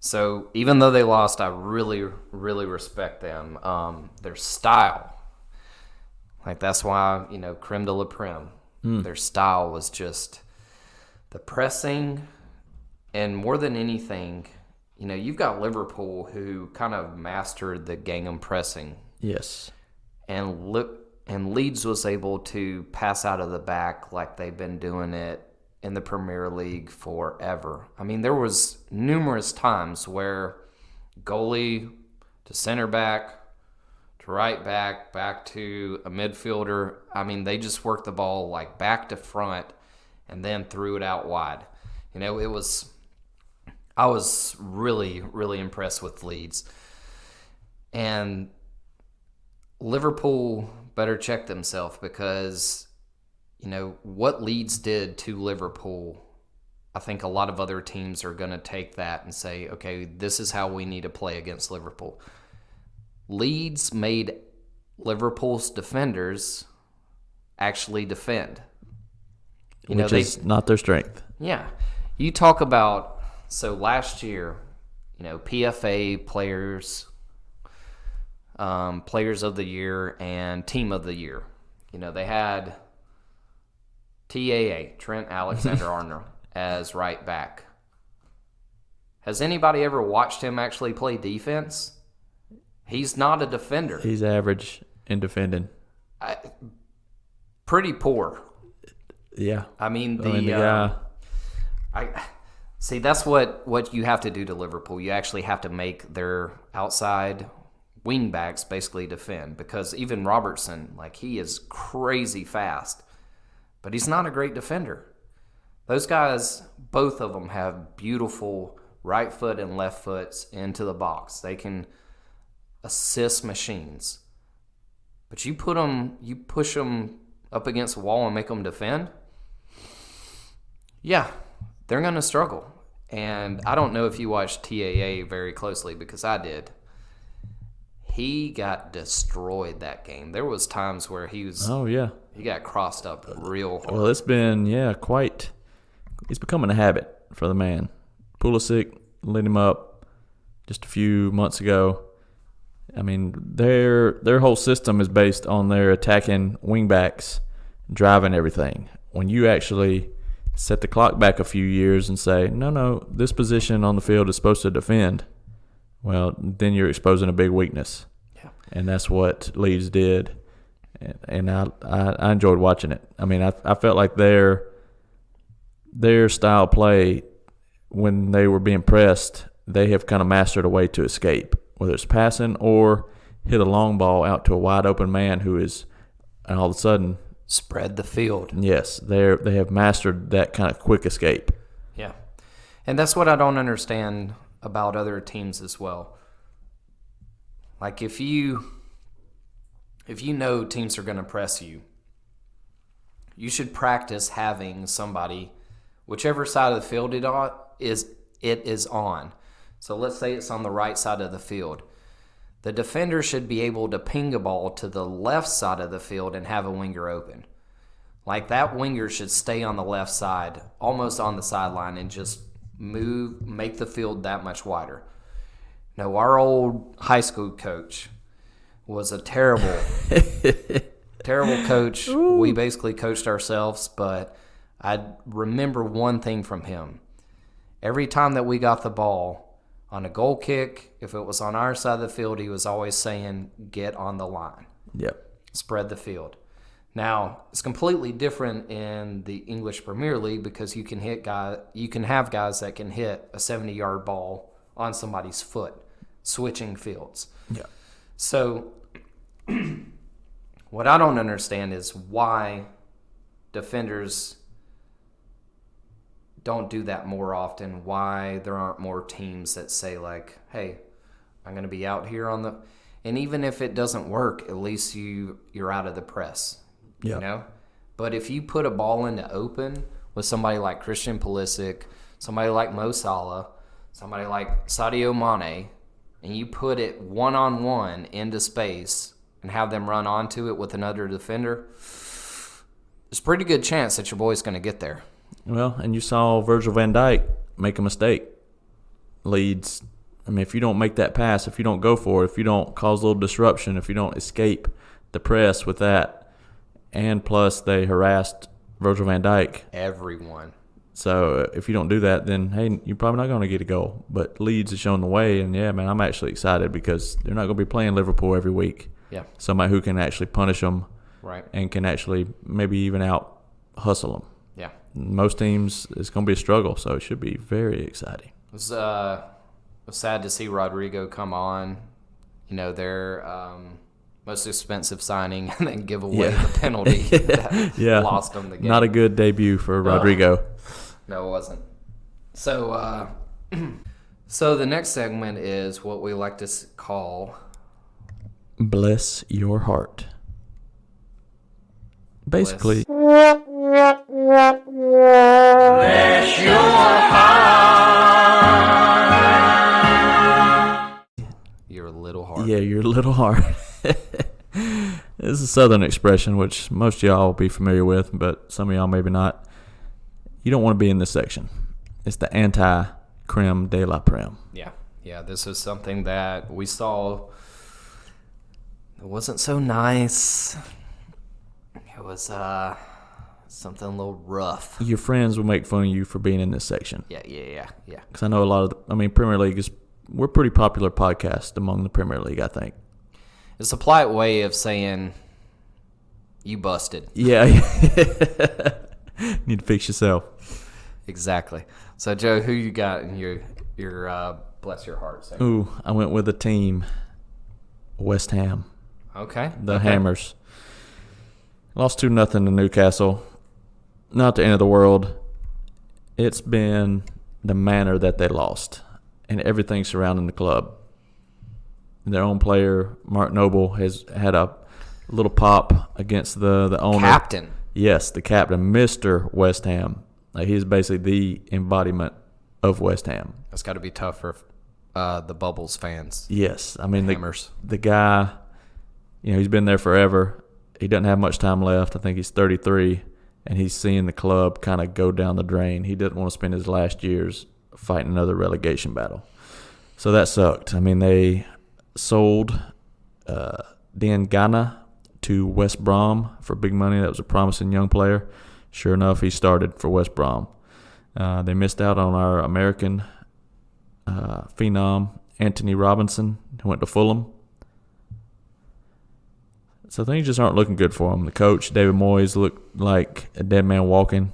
So even though they lost, I really, really respect them. Their style, like that's why Creme De La Prem. Their style was just the pressing, and more than anything, you've got Liverpool, who kind of mastered the Gangham pressing. Yes. And Leeds was able to pass out of the back like they've been doing it in the Premier League forever. I mean, there was numerous times where goalie to center back to right back to a midfielder. I mean, they just worked the ball like back to front and then threw it out wide. I was really, really impressed with Leeds. And Liverpool better check themselves, because, what Leeds did to Liverpool, I think a lot of other teams are going to take that and say, okay, this is how we need to play against Liverpool. Leeds made Liverpool's defenders actually defend. Which is not their strength. Yeah. You talk about, so last year, PFA players, players of the year and team of the year. They had TAA, Trent Alexander-Arnold, as right back. Has anybody ever watched him actually play defense? He's not a defender. He's average in defending. Pretty poor. Yeah. I mean, the guy. See, that's what you have to do to Liverpool. You actually have to make their outside wing backs basically defend, because even Robertson, he is crazy fast, but he's not a great defender. Those guys, both of them, have beautiful right foot and left foots into the box. They can assist machines. But you push them up against a wall and make them defend, yeah, they're going to struggle. And I don't know if you watched TAA very closely, because I did. He got destroyed that game. There was times where he got crossed up real hard. Well, it's been, it's becoming a habit for the man. Pulisic lit him up just a few months ago. I mean, their whole system is based on their attacking wingbacks driving everything. When you actually set the clock back a few years and say, no, this position on the field is supposed to defend, well, then you're exposing a big weakness. Yeah. And that's what Leeds did. And I enjoyed watching it. I mean, I felt like their style play, when they were being pressed, they have kind of mastered a way to escape, whether it's passing or hit a long ball out to a wide open man and all of a sudden spread the field. Yes, they have mastered that kind of quick escape. Yeah. And that's what I don't understand about other teams as well. Like, if you know teams are going to press you, you should practice having somebody, whichever side of the field it is on. So let's say it's on the right side of the field. The defender should be able to ping a ball to the left side of the field and have a winger open. Like, that winger should stay on the left side, almost on the sideline, and just make the field that much wider. No, our old high school coach was a terrible coach. Ooh. We basically coached ourselves, but I remember one thing from him. Every time that we got the ball on a goal kick, if it was on our side of the field, he was always saying, get on the line. Yep. Spread the field. Now, it's completely different in the English Premier League, because you can have guys that can hit a 70-yard ball on somebody's foot, switching fields. Yeah. So what I don't understand is why defenders don't do that more often, why there aren't more teams that say, like, hey, I'm going to be out here on the – and even if it doesn't work, at least you're out of the press. Yeah. You know? But if you put a ball into open with somebody like Christian Pulisic, somebody like Mo Salah, somebody like Sadio Mane, and you put it one-on-one into space and have them run onto it with another defender, there's a pretty good chance that your boy's going to get there. Well, and you saw Virgil van Dijk make a mistake. Leeds, I mean, if you don't make that pass, if you don't go for it, if you don't cause a little disruption, if you don't escape the press with that, and plus they harassed Virgil van Dijk. Everyone. So if you don't do that, then, hey, you're probably not going to get a goal. But Leeds has shown the way, and, yeah, man, I'm actually excited because they're not going to be playing Liverpool every week. Yeah. Somebody who can actually punish them, right, and can actually maybe even out-hustle them. Yeah. Most teams, it's going to be a struggle, so it should be very exciting. It was sad to see Rodrigo come on, their most expensive signing, and then give away the penalty that lost them the game. Not a good debut for Rodrigo. No, it wasn't. So, so the next segment is what we like to call Bless Your Heart. Basically, Bless your heart. Your little heart. Yeah, your little heart. This is a Southern expression, which most of y'all will be familiar with, but some of y'all maybe not. You don't want to be in this section. It's the anti-Creme De La Prem. Yeah, this is something that we saw. It wasn't so nice. It was something a little rough. Your friends will make fun of you for being in this section. Yeah. Because I know a lot of Premier League we're a pretty popular podcast among the Premier League, I think. It's a polite way of saying you busted. Yeah. Need to fix yourself. Exactly. So, Joe, who you got in your bless your heart section? Ooh, I went with the team, West Ham. Okay. The Hammers. Lost 2-0 to Newcastle. Not the end of the world. It's been the manner that they lost and everything surrounding the club. Their own player, Mark Noble, has had a little pop against the owner. Captain. Yes, the captain, Mr. West Ham. He's basically the embodiment of West Ham. That's got to be tough for the Bubbles fans. Yes. I mean, Hammers. The guy, he's been there forever. He doesn't have much time left. I think he's 33, and he's seeing the club kind of go down the drain. He didn't want to spend his last years fighting another relegation battle. So that sucked. I mean, they sold Dan Ghana to West Brom for big money. That was a promising young player. Sure enough, he started for West Brom. They missed out on our American phenom, Anthony Robinson, who went to Fulham. So things just aren't looking good for him. The coach, David Moyes, looked like a dead man walking.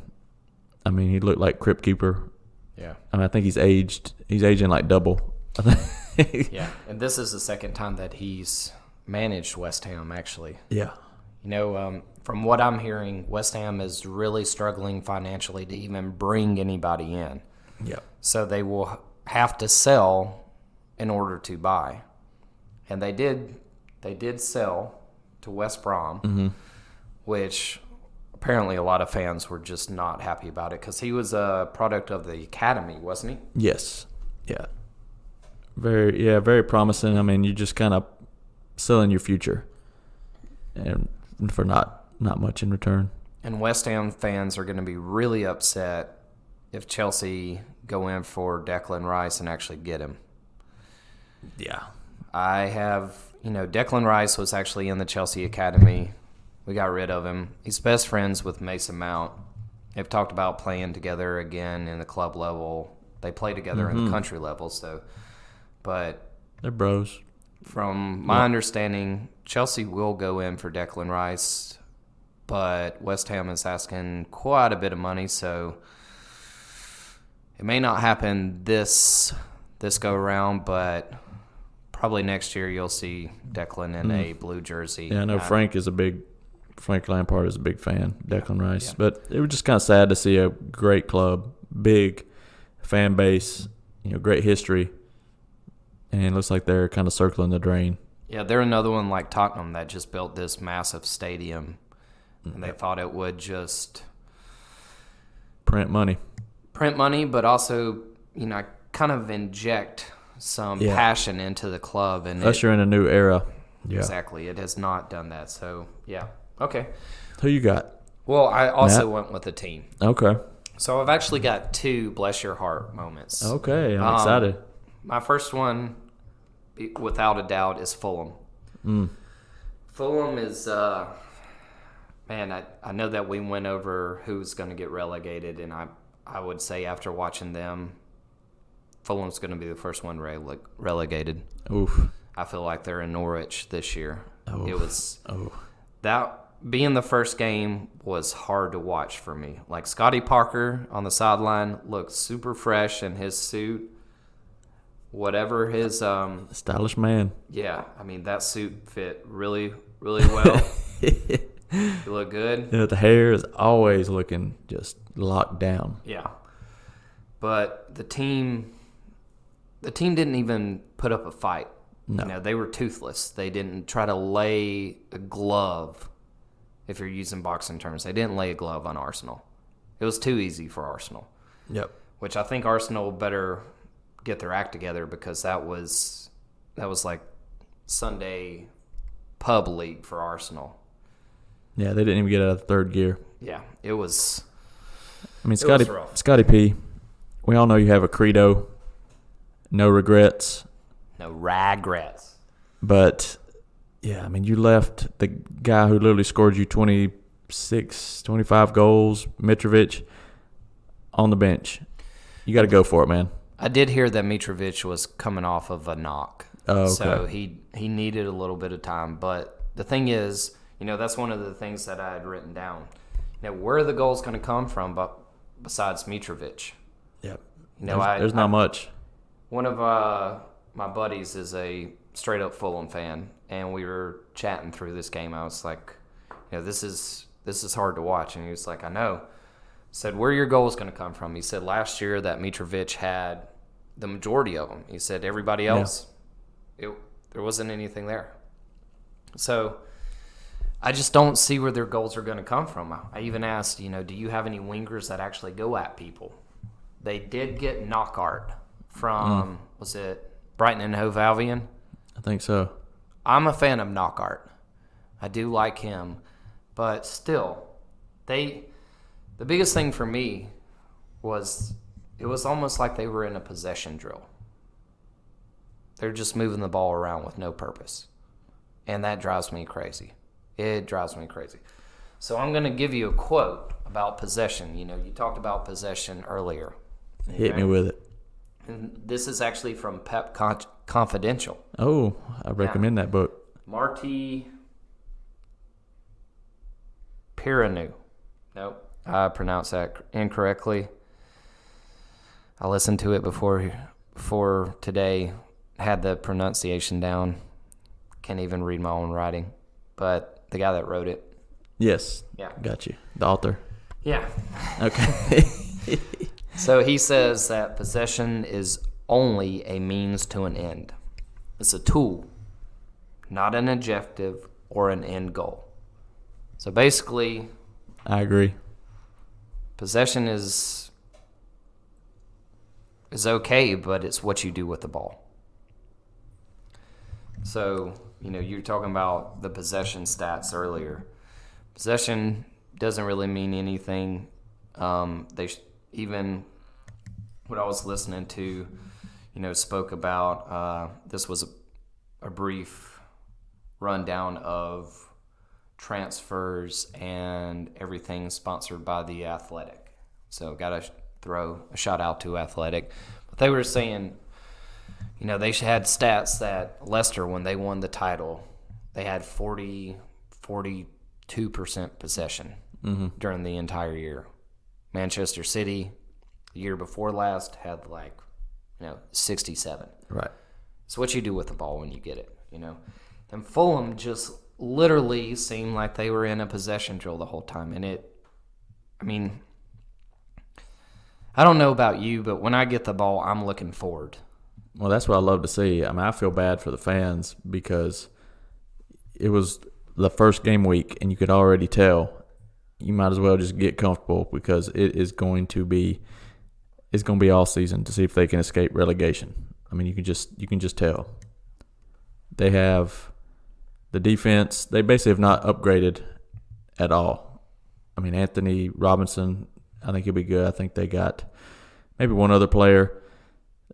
I mean, he looked like Crypt Keeper. Yeah. I mean, I think he's aged. He's aging like double. Yeah, and this is the second time that he's managed West Ham, actually. Yeah. From what I'm hearing, West Ham is really struggling financially to even bring anybody in. Yeah. So they will have to sell in order to buy. And they did sell to West Brom, which apparently a lot of fans were just not happy about it because he was a product of the academy, wasn't he? Yes. Yeah. Very promising. I mean, you just kind of selling your future, and for not much in return. And West Ham fans are going to be really upset if Chelsea go in for Declan Rice and actually get him. Yeah. I have, Declan Rice was actually in the Chelsea academy. We got rid of him. He's best friends with Mason Mount. They've talked about playing together again in the club level. They play together in the country level, but they're bros. From my understanding, Chelsea will go in for Declan Rice, but West Ham is asking quite a bit of money, so it may not happen this go around, but probably next year you'll see Declan in a blue jersey. Yeah, I know Frank Lampard is a big fan, Declan Rice. Yeah. But it was just kind of sad to see a great club, big fan base, great history, and it looks like they're kind of circling the drain. Yeah, they're another one like Tottenham that just built this massive stadium, and they thought it would just print money, but also, kind of inject some passion into the club. And usher in a new era. Yeah. Exactly. It has not done that. So, yeah. Okay. Who you got? Well, I also went with the team. Okay. So I've actually got two bless your heart moments. Okay. I'm excited. My first one, without a doubt, is Fulham. Fulham is, man, I know that we went over who's going to get relegated, and I would say after watching them, Fulham's going to be the first one relegated. Oof. I feel like they're in Norwich this year. Oof. It was that being the first game was hard to watch for me. Like Scotty Parker on the sideline looked super fresh in his suit. Whatever his stylish man. Yeah, I mean that suit fit really, really well. You look good. The hair is always looking just locked down. Yeah. But the team didn't even put up a fight. No. They were toothless. They didn't try to lay a glove, if you're using boxing terms. They didn't lay a glove on Arsenal. It was too easy for Arsenal. Yep. Which I think Arsenal better get their act together because that was like Sunday pub league for Arsenal. Yeah, they didn't even get out of third gear. Yeah, it was. I mean, Scotty P we all know you have a credo, no regrets. No Ragrets. But, yeah, I mean, you left the guy who literally scored you 26, 25 goals, Mitrovic, on the bench. You got to go for it, man. I did hear that Mitrovic was coming off of a knock. Oh, okay. So he needed a little bit of time. But the thing is, that's one of the things that I had written down. Where are the goals going to come from besides Mitrovic? Yep. There's not much. One of my buddies is a straight-up Fulham fan, and we were chatting through this game. I was like, this is hard to watch. And he was like, I know. I said, where are your goals going to come from? He said last year that Mitrovic had the majority of them. He said everybody else, there wasn't anything there. So I just don't see where their goals are going to come from. I even asked, do you have any wingers that actually go at people? They did get Knockart from, was it Brighton and Hove Albion? I think so. I'm a fan of Knockart. I do like him. But still, the biggest thing for me was it was almost like they were in a possession drill. They're just moving the ball around with no purpose. And that drives me crazy. It drives me crazy. So I'm going to give you a quote about possession. You talked about possession earlier. Hit me with it. And this is actually from Pep Confidential. Oh, I recommend that book. Marty Piranu. Nope, I pronounced that incorrectly. I listened to it before today. Had the pronunciation down. Can't even read my own writing. But the guy that wrote it. Yes. Yeah. Got you. The author. Yeah. Okay. So he says that possession is only a means to an end. It's a tool, not an objective or an end goal. So basically, I agree. Possession is okay, but it's what you do with the ball. So, you're talking about the possession stats earlier. Possession doesn't really mean anything. Even what I was listening to, spoke about, this was a brief rundown of transfers and everything sponsored by The Athletic. So got to throw a shout out to Athletic. But they were saying, they had stats that Leicester, when they won the title, they had 42% possession during the entire year. Manchester City, the year before last, had 67. Right. It's what you do with the ball when you get it, And Fulham just literally seemed like they were in a possession drill the whole time. And I don't know about you, but when I get the ball, I'm looking forward. Well, that's what I love to see. I feel bad for the fans because it was the first game week, and you could already tell you might as well just get comfortable because it is going to be all season to see if they can escape relegation. You can just tell. They have the defense. They basically have not upgraded at all. Anthony Robinson, I think he'll be good. I think they got maybe one other player.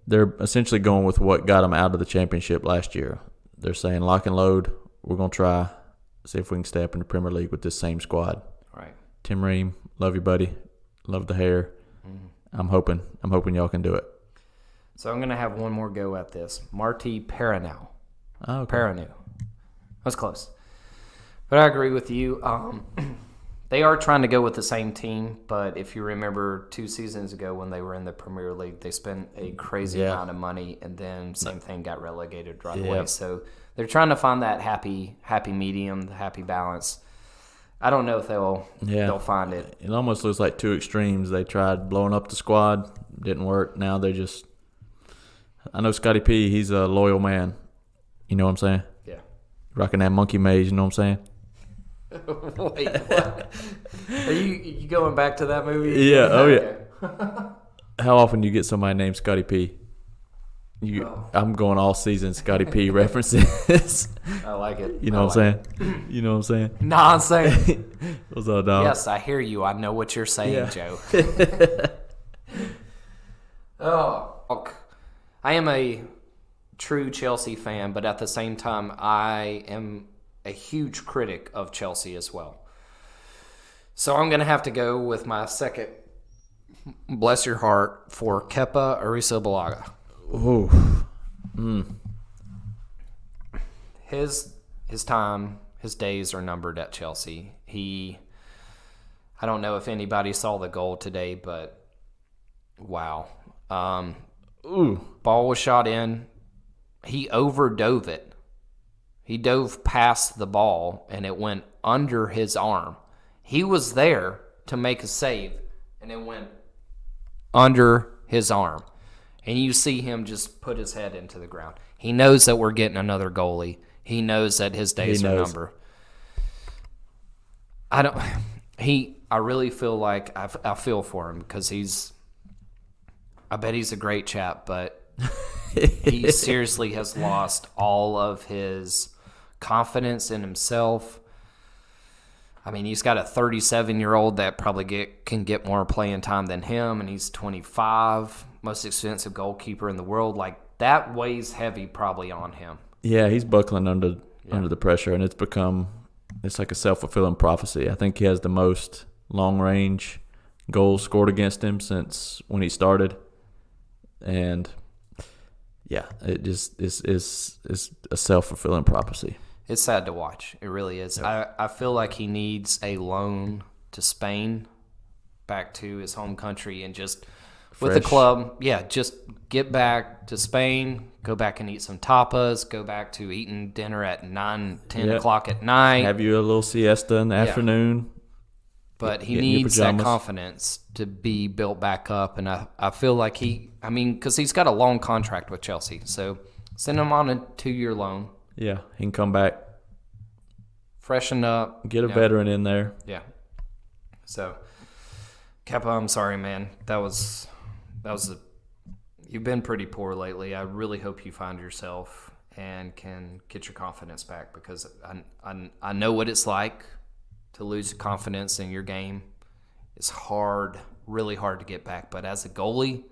They're essentially going with what got them out of the championship last year. They're saying lock and load. We're going to try, see if we can stay up in the Premier League with this same squad. Right. Tim Ream, love you, buddy. Love the hair. Mm-hmm. I'm hoping y'all can do it. So I'm going to have one more go at this. Marty Piranu. Oh, okay. Piranu. That's close. But I agree with you. They are trying to go with the same team, but if you remember 2 seasons ago when they were in the Premier League, they spent a crazy amount of money, and then same thing got relegated right away. So they're trying to find that happy medium, the happy balance. I don't know if they'll find it. It almost looks like two extremes. They tried blowing up the squad, didn't work. Now they just – I know Scotty P, he's a loyal man. You know what I'm saying? Yeah. Rocking that monkey maze, you know what I'm saying? Wait, what? Are you going back to that movie? Yeah, oh yeah. How often do you get somebody named Scotty P? I'm going all season Scotty P references. I like it. You know what I'm saying? You know what I'm saying? Nah, I'm saying. What's up, dog? Yes, I hear you. I know what you're saying, Joe. Oh, I am a true Chelsea fan, but at the same time, I am a huge critic of Chelsea as well. So I'm going to have to go with my second, bless your heart, for Kepa Arrizabalaga. Ooh. His time, his days are numbered at Chelsea. I don't know if anybody saw the goal today, but wow. Ball was shot in. He overdove it. He dove past the ball, and it went under his arm. He was there to make a save, and it went under his arm. And you see him just put his head into the ground. He knows that we're getting another goalie. He knows that his days are numbered. I really feel like I feel for him because I bet he's a great chap, but he seriously has lost all of his confidence in himself. I mean, he's got a 37-year-old that probably can get more playing time than him, and he's 25, most expensive goalkeeper in the world. Like, that weighs heavy probably on him. Yeah, he's buckling under the pressure, and it's like a self-fulfilling prophecy. I think he has the most long-range goals scored against him since when he started. And, yeah, it just is a self-fulfilling prophecy. It's sad to watch. It really is. Yep. I feel like he needs a loan to Spain, back to his home country, and just with the club, just get back to Spain, go back and eat some tapas, go back to eating dinner at 9, 10 o'clock at night. Have you a little siesta in the afternoon. But he needs that confidence to be built back up, and I feel like because he's got a long contract with Chelsea, so send him on a 2-year loan. Yeah, he can come back. Freshen up. Get a veteran in there. Yeah. So, Kepa, I'm sorry, man. That was you've been pretty poor lately. I really hope you find yourself and can get your confidence back, because I know what it's like to lose confidence in your game. It's hard, really hard to get back. But as a goalie,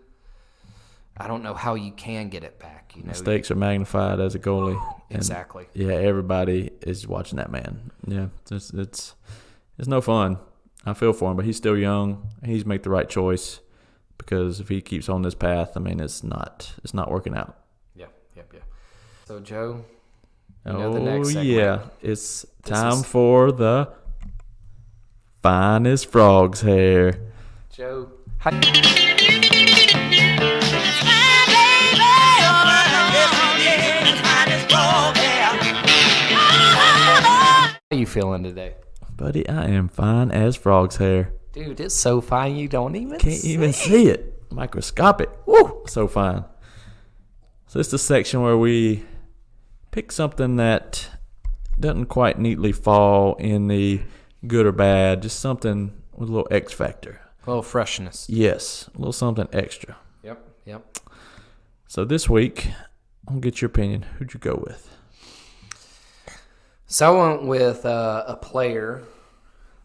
I don't know how you can get it back. Mistakes are magnified as a goalie. Exactly. Yeah, everybody is watching that man. Yeah, it's no fun. I feel for him, but he's still young. He's make the right choice, because if he keeps on this path, I mean, it's not working out. Yeah. So, Joe, the next segment. Yeah, it's time for the finest frog's hair. Joe, how you feeling today? Buddy, I am fine as frog's hair. Dude, it's so fine you don't even Can't even see it. Microscopic. Woo! So fine. So it's the section where we pick something that doesn't quite neatly fall in the good or bad, just something with a little X factor. A little freshness. Yes, a little something extra. Yep. So this week, I'll get your opinion. Who'd you go with? So I went with a player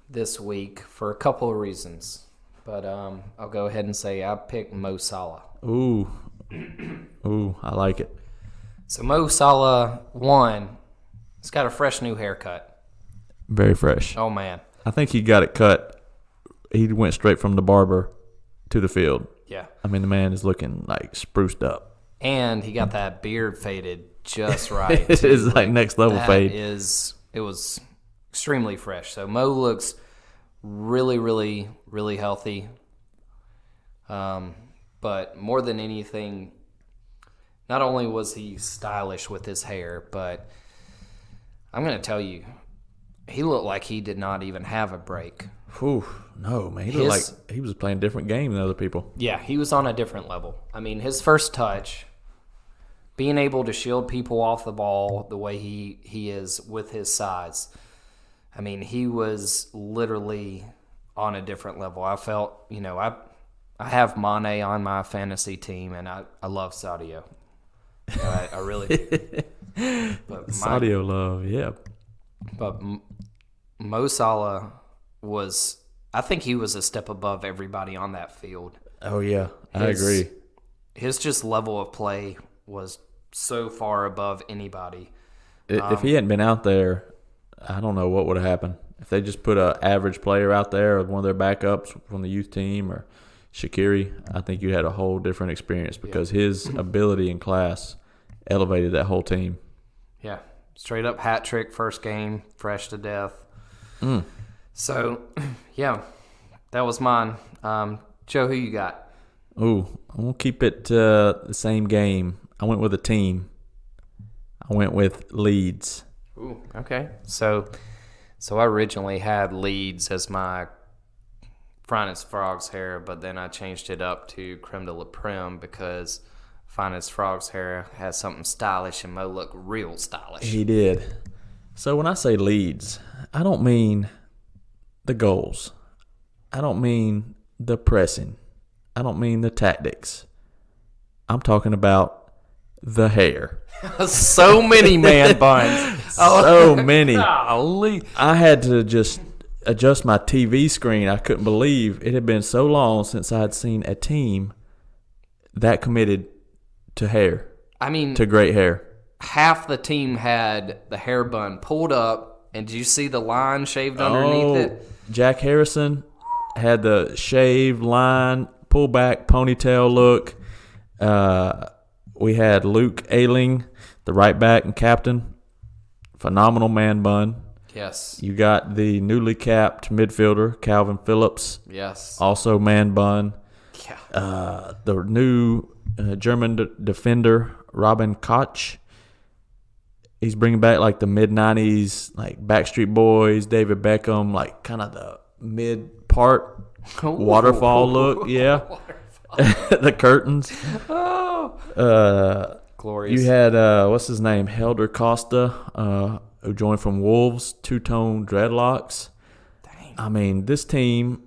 this week for a couple of reasons. But I'll go ahead and say I picked Mo Salah. Ooh, I like it. So Mo Salah, he's got a fresh new haircut. Very fresh. Oh, man. I think he got it cut. He went straight from the barber to the field. Yeah. I mean, the man is looking like spruced up. And he got that beard faded just right. It is like next level fade. It was extremely fresh. So Mo looks really, really, really healthy. But more than anything, not only was he stylish with his hair, but I'm going to tell you, he looked like he did not even have a break. Whew, no, man. He looked like he was playing a different game than other people. Yeah, he was on a different level. I mean, his first touch, being able to shield people off the ball the way he is with his size, I mean, he was literally on a different level. I felt, I have Mane on my fantasy team, and I love Sadio. I really do. But Sadio love, yeah. But Mo Salah I think he was a step above everybody on that field. Oh, yeah, I agree. his just level of play was so far above anybody. If he hadn't been out there, I don't know what would have happened. If they just put an average player out there, or one of their backups from the youth team, or Shaqiri, I think you had a whole different experience because his ability in class elevated that whole team. Yeah, straight up hat trick first game, fresh to death. So, yeah, that was mine. Joe, who you got? Ooh, I'm going to keep it the same game. I went with a team. I went with Leeds. Ooh, okay. So I originally had Leeds as my Finest Frog's Hair, but then I changed it up to Creme De La Prem because Finest Frog's Hair has something stylish and Mo looked real stylish. He did. So when I say Leeds, I don't mean the goals. I don't mean the pressing. I don't mean the tactics. I'm talking about the hair. So many man buns. So many. Golly. I had to just adjust my TV screen. I couldn't believe it had been so long since I had seen a team that committed to hair. I mean, to great hair. Half the team had the hair bun pulled up, and did you see the line shaved underneath it? Jack Harrison had the shaved line, pull back, ponytail look. We had Luke Ayling, the right back and captain. Phenomenal man bun. Yes. You got the newly capped midfielder, Calvin Phillips. Yes. Also man bun. Yeah. The new German defender, Robin Koch. He's bringing back like the mid-90s, like Backstreet Boys, David Beckham, like kind of the mid-part waterfall look. Yeah. The curtains. Oh. Glorious. You had, what's his name, Helder Costa, who joined from Wolves, two-tone dreadlocks. Dang. I mean, this team,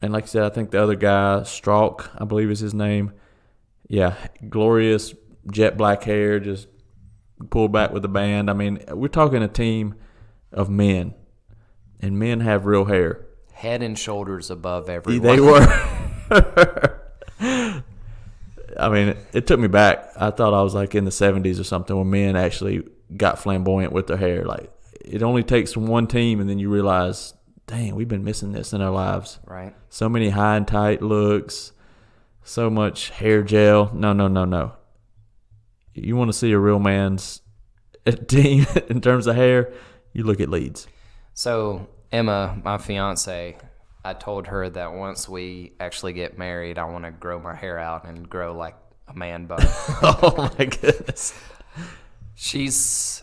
and like I said, I think the other guy, Strauch, I believe is his name. Yeah, glorious jet black hair, just pulled back with the band. I mean, we're talking a team of men, and men have real hair. Head and shoulders above everyone. They were. I mean, it took me back. I thought I was like in the 70s or something when men actually got flamboyant with their hair. Like, it only takes one team, and then you realize, dang, we've been missing this in our lives. Right. So many high and tight looks, so much hair gel. No. You want to see a real man's team in terms of hair, you look at Leeds. So, Emma, my fiance, I told her that once we actually get married, I want to grow my hair out and grow like a man bun. Oh, my goodness. She's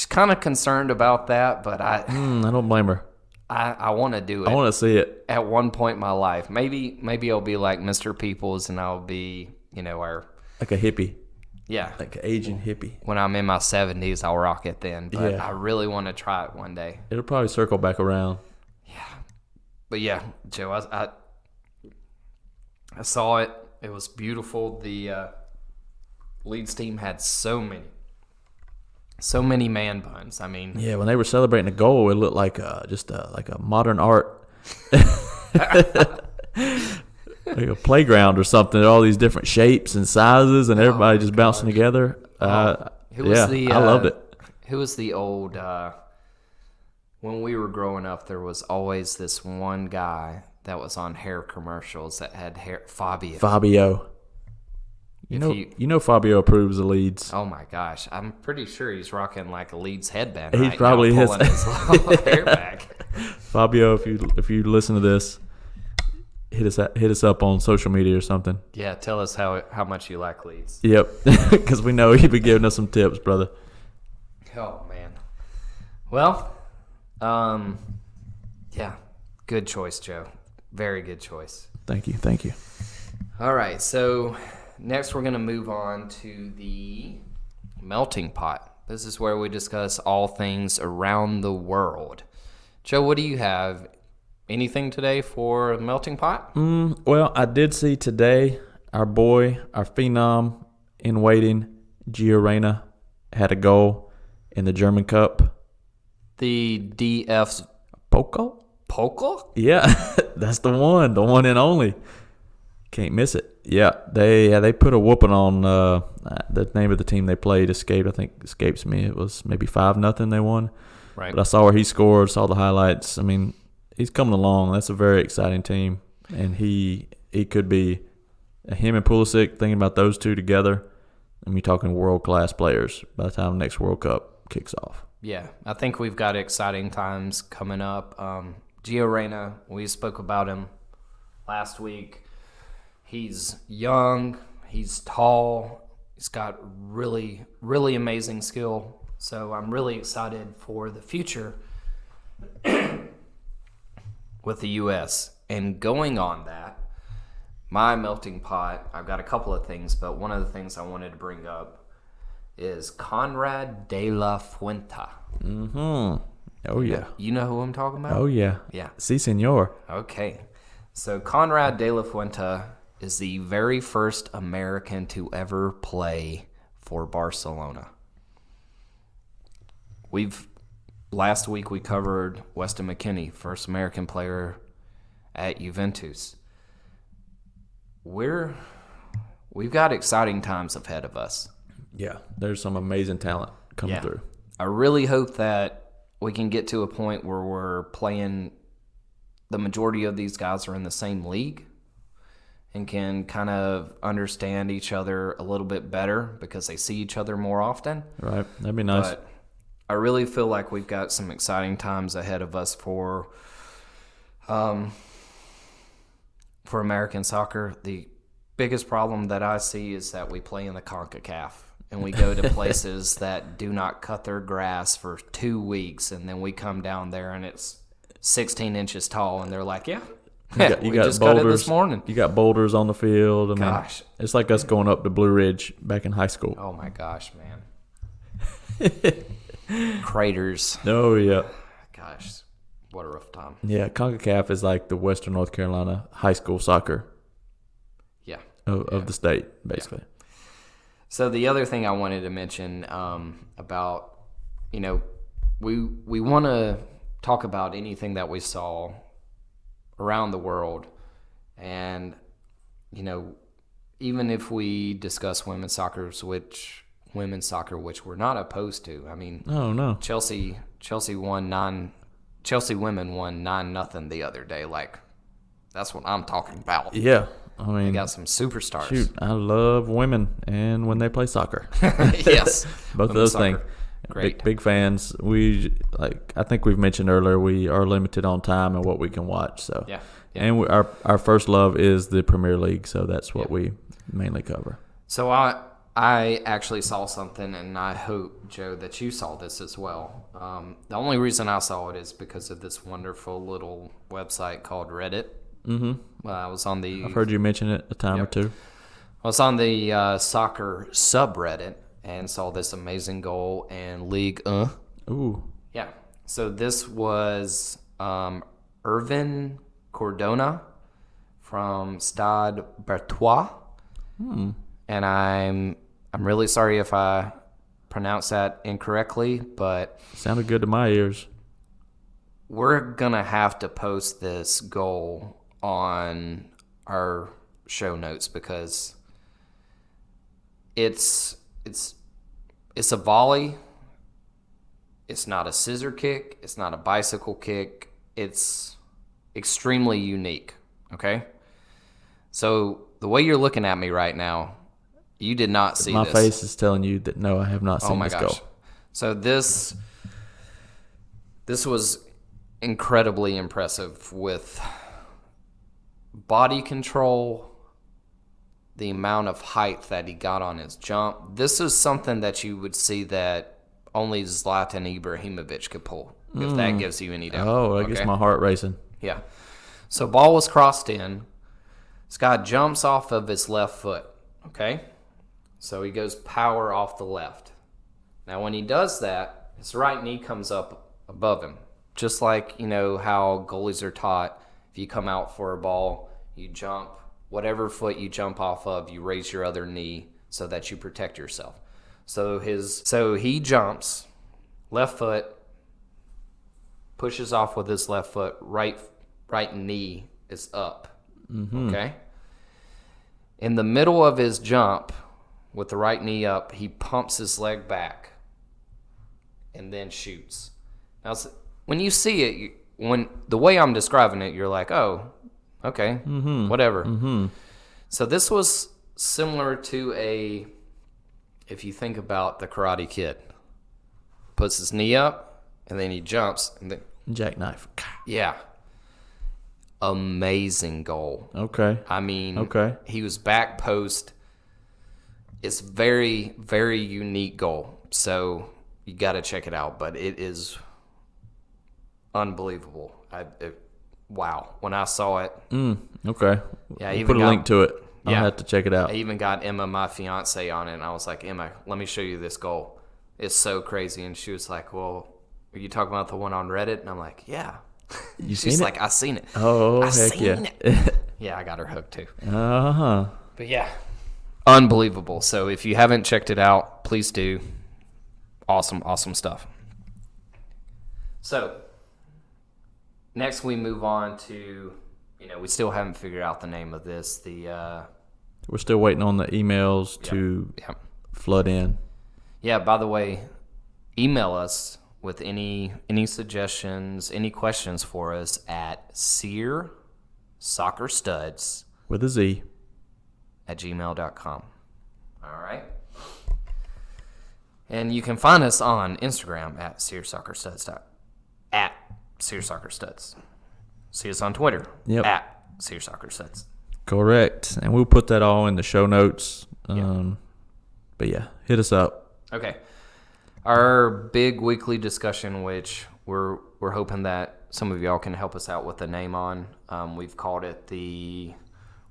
kind of concerned about that, but I don't blame her. I want to do it. I want to see it. At one point in my life. Maybe I'll be like Mr. Peoples and I'll be, our... Like a hippie. Yeah. Like an Asian hippie. When I'm in my 70s, I'll rock it then. But Yeah. I really want to try it one day. It'll probably circle back around. Yeah. But yeah, Joe, I saw it. It was beautiful. The Leeds team had so many man buns. I mean, Yeah, when they were celebrating a goal, it looked like like a modern art, like a playground or something. All these different shapes and sizes, and everybody just bouncing together. I loved it. Who was the old? When we were growing up, there was always this one guy that was on hair commercials that had hair. Fabio. You know Fabio approves of Leeds. Oh my gosh, I'm pretty sure he's rocking like a Leeds headband. He right probably now, is. pulling his little hair back. Fabio, if you listen to this, hit us up on social media or something. Yeah, tell us how much you like Leeds. Yep, because we know you've been giving us some tips, brother. Oh man. Well, yeah, good choice, Joe. Very good choice. Thank you. All right, so next we're going to move on to the melting pot. This is where we discuss all things around the world. Joe, what do you have? Anything today for melting pot? Well, I did see today our phenom in waiting, Gio Reyna, had a goal in the German Cup. The DF's Poco? Polka? Yeah, that's the one and only. Can't miss it. Yeah, they put a whooping on the name of the team they played escapes me. It was maybe 5-0 they won. Right. But I saw where he scored, saw the highlights. I mean, he's coming along. That's a very exciting team, and he could be him and Pulisic. Thinking about those two together, and we talking world class players by the time the next World Cup kicks off. Yeah, I think we've got exciting times coming up. Gio Reyna, we spoke about him last week. He's young, he's tall, he's got really, really amazing skill. So I'm really excited for the future with the U.S. And going on that, my melting pot, I've got a couple of things, but one of the things I wanted to bring up is Conrad de la Fuente. Mm-hmm. Oh, yeah. You know who I'm talking about? Oh, yeah. Yeah. Si, senor. Okay. So Conrad de la Fuente is the very first American to ever play for Barcelona. Last week we covered Weston McKennie, first American player at Juventus. We've got exciting times ahead of us. Yeah, there's some amazing talent coming through. I really hope that we can get to a point where we're playing, the majority of these guys are in the same league and can kind of understand each other a little bit better because they see each other more often. Right, that'd be nice. But I really feel like we've got some exciting times ahead of us for American soccer. The biggest problem that I see is that we play in the CONCACAF and we go to places that do not cut their grass for 2 weeks, and then we come down there and it's 16 inches tall, and they're like, we just cut it this morning. You got boulders on the field. Gosh. It's like us going up to Blue Ridge back in high school. Oh, my gosh, man. Craters. Oh, yeah. Gosh, what a rough time. Yeah, CONCACAF is like the Western North Carolina high school soccer of the state, basically. Yeah. So the other thing I wanted to mention about, we want to talk about anything that we saw around the world. And, even if we discuss women's soccer, which we're not opposed to. I mean, oh no, Chelsea women won 9-0 the other day. Like, that's what I'm talking about. Yeah, I mean, they got some superstars. Shoot, I love women and when they play soccer. Yes, both of those things. Great, big fans. I think we've mentioned earlier, we are limited on time and what we can watch. So yeah. And our first love is the Premier League, so that's what we mainly cover. So I actually saw something, and I hope, Joe, that you saw this as well. The only reason I saw it is because of this wonderful little website called Reddit. Mm-hmm. I've heard you mention it a time or two. I was on the soccer subreddit and saw this amazing goal in Ligue 1. Ooh. Yeah. So this was Irvin Cordona from Stade Bertois. And I'm really sorry if I pronounced that incorrectly, but sounded good to my ears. We're gonna have to post this goal on our show notes because it's a volley. It's not a scissor kick. It's not a bicycle kick. It's extremely unique. Okay, so the way you're looking at me right now, you did not see my this. My face is telling you that no, I have not seen this goal. So this was incredibly impressive with body control, the amount of height that he got on his jump. This is something that you would see that only Zlatan Ibrahimovic could pull, if that gives you any doubt. Oh, that gets my heart racing. Yeah. So ball was crossed in. This guy jumps off of his left foot, okay? So he goes power off the left. Now when he does that, his right knee comes up above him. Just like, how goalies are taught, if you come out for a ball, you jump, whatever foot you jump off of, you raise your other knee so that you protect yourself. So he jumps, left foot, pushes off with his left foot, right knee is up. Mm-hmm. Okay? In the middle of his jump, with the right knee up, he pumps his leg back and then shoots. Now, when you see it, when the way I'm describing it, you're like, oh, okay, whatever. Mm-hmm. So this was similar to if you think about the Karate Kid, puts his knee up and then he jumps and then jackknife. Yeah. Amazing goal. Okay. I mean, he was back post. It's very, very unique goal. So you got to check it out. But it is unbelievable. Wow. When I saw it. Okay. Yeah, we'll put a link to it. I'll have to check it out. I even got Emma, my fiance, on it. And I was like, Emma, let me show you this goal. It's so crazy. And she was like, well, are you talking about the one on Reddit? And I'm like, yeah. You She's seen like, it? I seen it. Oh, I heck seen yeah. it. Yeah, I got her hooked too. Uh-huh. But yeah, unbelievable. So if you haven't checked it out, please do. Awesome, awesome stuff. So next we move on to, we still haven't figured out the name of this. We're still waiting on the emails to flood in. Yeah, by the way, email us with any suggestions, any questions for us at searsoccerstuds with a Z @gmail.com. All right. And you can find us on Instagram at searsoccerstuds. See us on Twitter at searsoccerstuds. Correct. And we'll put that all in the show notes. But yeah, hit us up. Okay. Our big weekly discussion, which we're hoping that some of y'all can help us out with the name on. We've called it the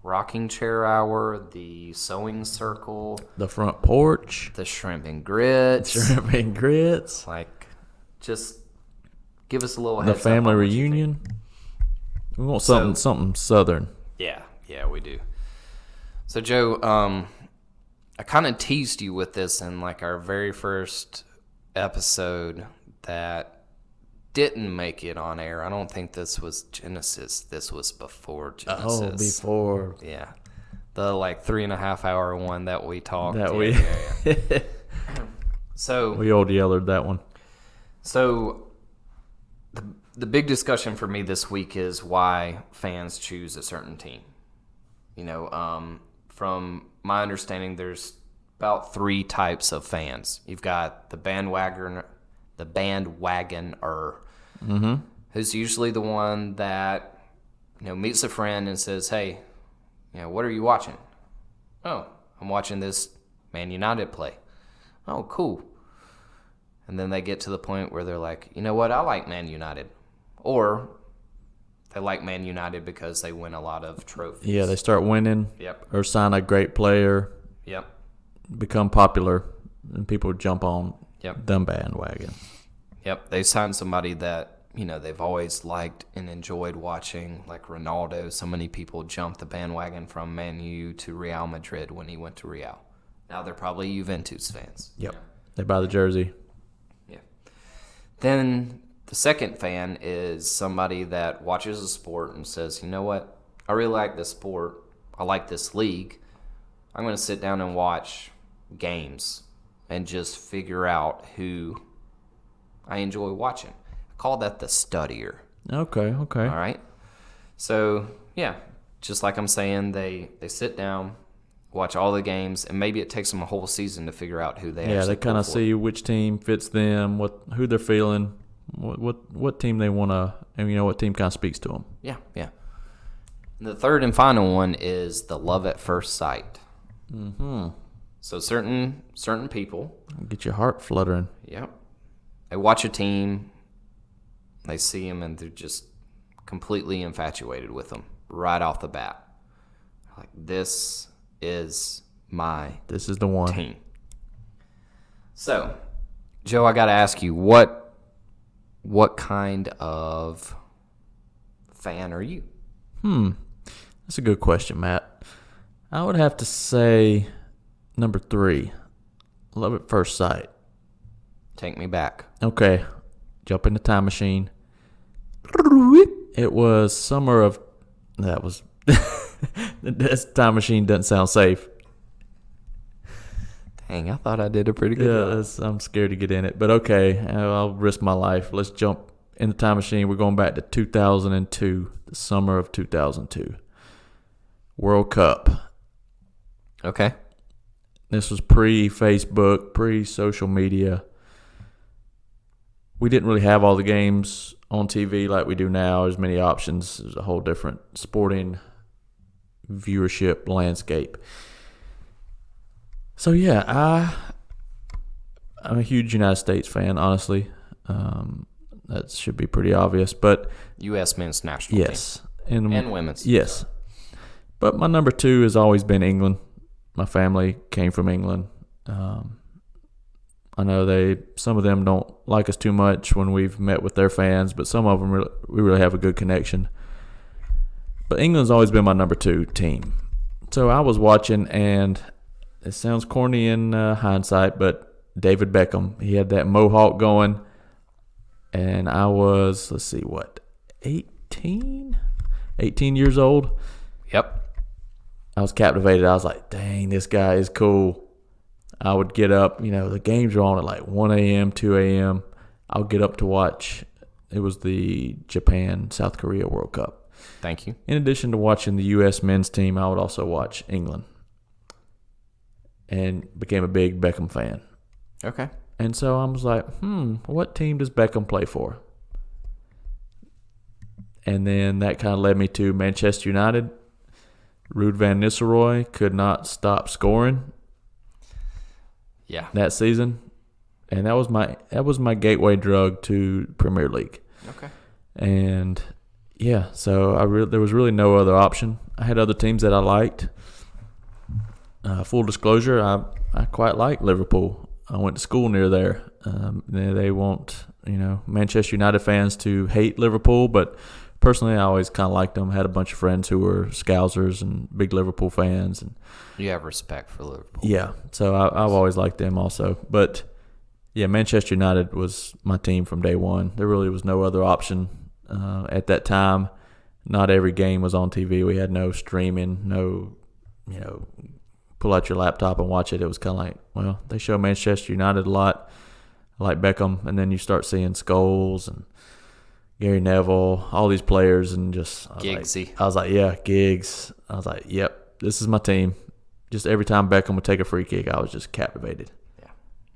Rocking Chair Hour, the Sewing Circle, the Front Porch, the Shrimp and Grits. Like, just give us a little heads up. The Family Reunion. We want something Southern. Yeah, we do. So, Joe, I kind of teased you with this in like our very first episode that didn't make it on air. I don't think this was Genesis. This was before Genesis. Oh, before. Yeah. The like 3.5 hour one that we talked. So we old yellered that one. So the big discussion for me this week is why fans choose a certain team. From my understanding, there's about 3 types of fans. You've got the bandwagoner, who's usually the one that meets a friend and says, "Hey, what are you watching?" "Oh, I'm watching this Man United play." "Oh, cool." And then they get to the point where they're like, "You know what? I like Man United," or they like Man United because they win a lot of trophies. Yeah, they start winning. Yep. Or sign a great player. Yep. Become popular, and people jump on them bandwagon. Yep. They sign somebody that, they've always liked and enjoyed watching, like Ronaldo. So many people jumped the bandwagon from Man U to Real Madrid when he went to Real. Now they're probably Juventus fans. Yep. They buy the jersey. Yeah. Then the second fan is somebody that watches a sport and says, "You know what? I really like this sport. I like this league. I'm going to sit down and watch games and just figure out who I enjoy watching." I call that the studier. Okay. All right. So, yeah, just like I'm saying, they sit down, watch all the games, and maybe it takes them a whole season to figure out who they actually they kind of see which team fits them, who they're feeling, what team they want to, and what team kind of speaks to them. Yeah. And the third and final one is the love at first sight. Mm-hmm. So certain people get your heart fluttering. Yep. They watch a team, they see them, and they're just completely infatuated with them right off the bat. Like, this is the one team. So, Joe, I got to ask you, what kind of fan are you? That's a good question, Matt. I would have to say number 3, love at first sight. Take me back. Okay, jump in the time machine. It was summer of, that was This time machine doesn't sound safe. Dang, I thought I did a pretty good job. I'm scared to get in it. But okay, I'll risk my life. Let's jump in the time machine. We're going back to 2002, the summer of 2002. World Cup. Okay. This was pre-Facebook, pre-social media. We didn't really have all the games on TV like we do now. There's many options. There's a whole different sporting viewership landscape. So yeah, I'm a huge United States fan, honestly. That should be pretty obvious. But U.S. men's national team. And women's. Yes. But my number 2 has always been England. My family came from England. I know some of them don't like us too much when we've met with their fans, but some of them we really have a good connection. But England's always been my number 2 team. So I was watching, and it sounds corny in hindsight, but David Beckham, he had that mohawk going, and I was, 18 years old. Yep. I was captivated. I was like, dang, this guy is cool. I would get up, the games were on at like 1 a.m., 2 a.m. I would get up to watch. It was the Japan-South Korea World Cup. Thank you. In addition to watching the U.S. men's team, I would also watch England. And became a big Beckham fan. Okay. And so I was like, what team does Beckham play for? And then that kind of led me to Manchester United. Ruud van Nistelrooy could not stop scoring. Yeah. That season. And that was my gateway drug to Premier League. Okay. And yeah, so there was really no other option. I had other teams that I liked. Full disclosure, I quite like Liverpool. I went to school near there. They want Manchester United fans to hate Liverpool, but personally, I always kind of liked them. I had a bunch of friends who were Scousers and big Liverpool fans, and you have respect for Liverpool. Yeah, so I've always liked them also. But yeah, Manchester United was my team from day one. There really was no other option at that time. Not every game was on TV. We had no streaming, no pull out your laptop and watch it. It was kind of like, well, they show Manchester United a lot. I like Beckham, and then you start seeing Scholes and Gary Neville, all these players, and just Giggsy. I was like, yeah, Giggs. I was like, yep, this is my team. Just every time Beckham would take a free kick, I was just captivated. Yeah.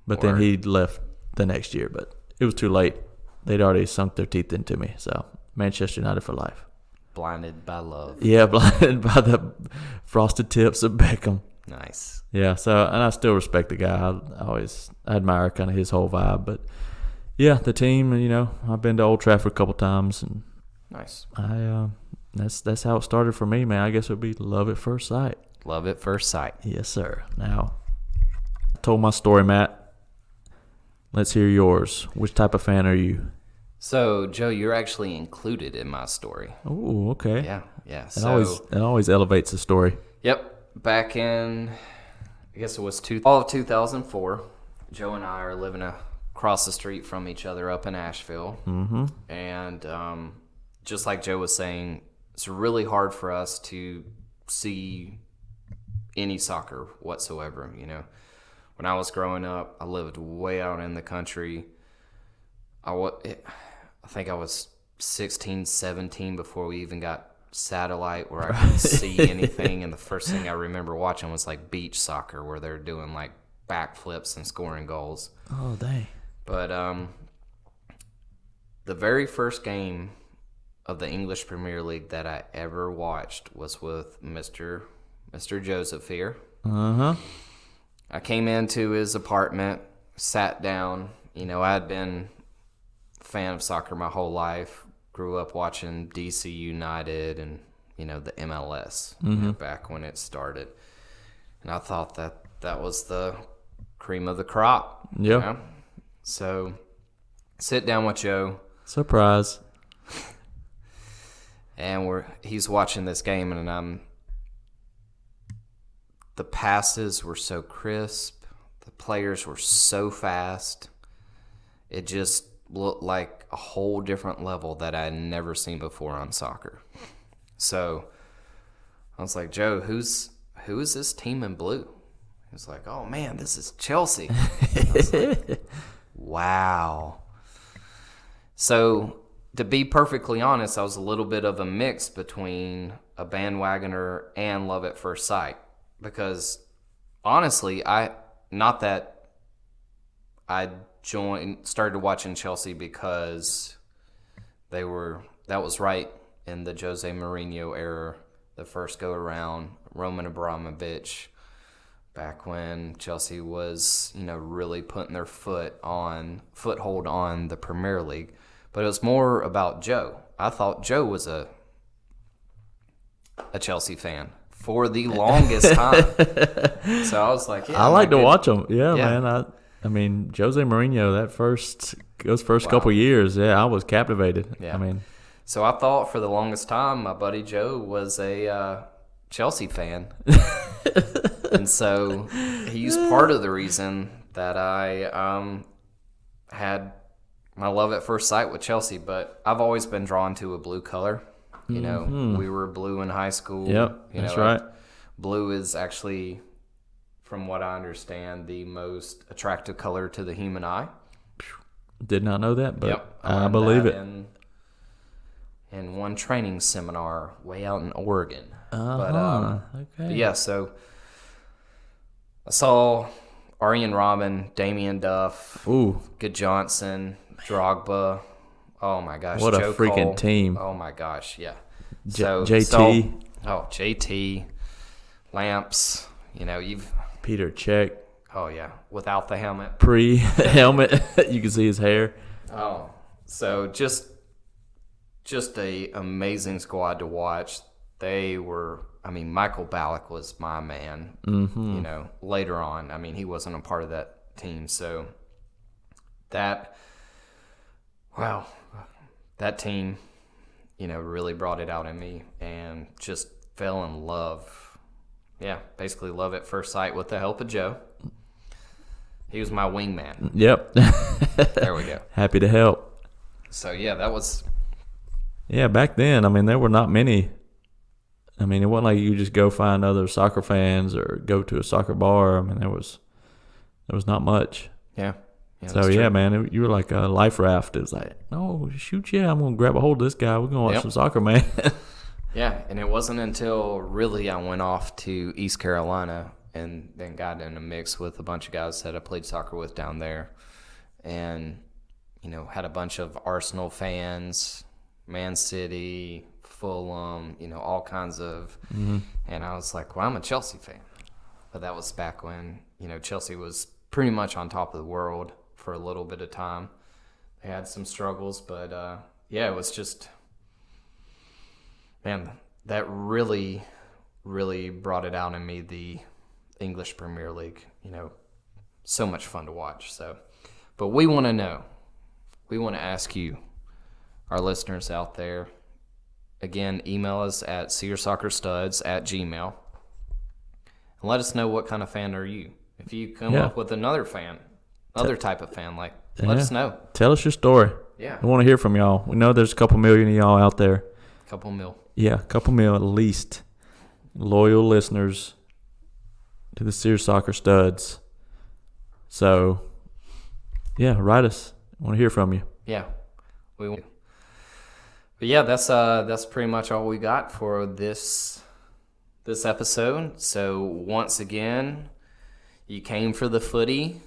But then he left the next year, but it was too late. They'd already sunk their teeth into me. So Manchester United for life. Blinded by love. Yeah, blinded by the frosted tips of Beckham. Nice. Yeah, so, and I still respect the guy. I admire kind of his whole vibe. But yeah, the team, I've been to Old Trafford a couple times, and nice. That's how it started for me, man. I guess it would be love at first sight. Love at first sight. Yes, sir. Now, I told my story, Matt. Let's hear yours. Which type of fan are you? So, Joe, you're actually included in my story. Oh, okay. Yeah. It always elevates the story. Yep. Back in, I guess it was fall of 2004, Joe and I are living across the street from each other up in Asheville. Mm-hmm. And just like Joe was saying, it's really hard for us to see any soccer whatsoever. When I was growing up, I lived way out in the country. I think I was 16, 17 before we even got satellite where I could see anything, and the first thing I remember watching was like beach soccer where they're doing like backflips and scoring goals. Oh, dang. But the very first game of the English Premier League that I ever watched was with Mr. Joseph here. Uh-huh. I came into his apartment, sat down. I had been a fan of soccer my whole life. Grew up watching DC United and, the MLS back when it started. And I thought that was the cream of the crop. Yeah. So, sit down with Joe. Surprise. And he's watching this game, and the passes were so crisp. The players were so fast. It just looked like a whole different level that I had never seen before on soccer. So I was like, Joe, who is this team in blue? He was like, oh man, this is Chelsea. I was like, wow. So to be perfectly honest, I was a little bit of a mix between a bandwagoner and love at first sight, because honestly, started watching Chelsea because that was right in the Jose Mourinho era, the first go around, Roman Abramovich, back when Chelsea was, really putting their foothold on the Premier League. But it was more about Joe. I thought Joe was a Chelsea fan for the longest time. So I was like, yeah. I like to watch them. Yeah, man. I mean, Jose Mourinho, those first couple years, I was captivated. Yeah. I mean, so I thought for the longest time my buddy Joe was a Chelsea fan. And so he's part of the reason that I had my love at first sight with Chelsea. But I've always been drawn to a blue color. We were blue in high school. Yep, that's right. Blue is actually, from what I understand, the most attractive color to the human eye. Did not know that, but yep, I believe it. In one training seminar way out in Oregon. Okay. But yeah, so I saw Arjen Robben, Damian Duff, Good Johnson, Drogba. Oh my gosh, what Joe a freaking Cole. team! Oh my gosh, yeah. JT. JT, Lamps. Peter Cech. Oh yeah, without the helmet. Pre-helmet, you can see his hair. Oh, so just a amazing squad to watch. They were. Michael Ballack was my man. Mm-hmm. Later on, he wasn't a part of that team, so that team, really brought it out in me and just fell in love. Yeah, basically love at first sight with the help of Joe. He was my wingman. Yep. There we go. Happy to help. So, yeah, that was... Yeah, back then, there were not many. It wasn't like you could just go find other soccer fans or go to a soccer bar. There was not much. Yeah. So, yeah, man, you were like a life raft. It was like, no, shoot, I'm going to grab a hold of this guy. We're going to watch some soccer, man. Yeah, and it wasn't until really I went off to East Carolina and then got in a mix with a bunch of guys that I played soccer with down there, and had a bunch of Arsenal fans, Man City, Fulham, all kinds of, and I was like, well, I'm a Chelsea fan. But that was back when Chelsea was pretty much on top of the world for a little bit of time. They had some struggles, but it was just, man, that really, really brought it out in me, the English Premier League. So much fun to watch. So, but we want to know. We want to ask you, our listeners out there. Again, email us at searsoccerstuds@gmail.com and let us know what kind of fan are you. If you come up with another type of fan, let us know. Tell us your story. Yeah. We want to hear from y'all. We know there's a couple million of y'all out there. Couple mil. Yeah, a couple mil at least. Loyal listeners to the Sears Soccer Studs. So, yeah, write us. I want to hear from you. Yeah, we want. But yeah, that's pretty much all we got for this episode. So once again, you came for the footy,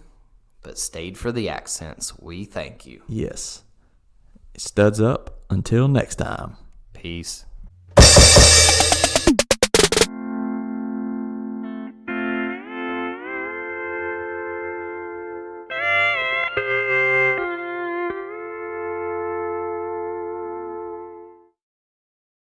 but stayed for the accents. We thank you. Yes. Studs up. Until next time. Peace.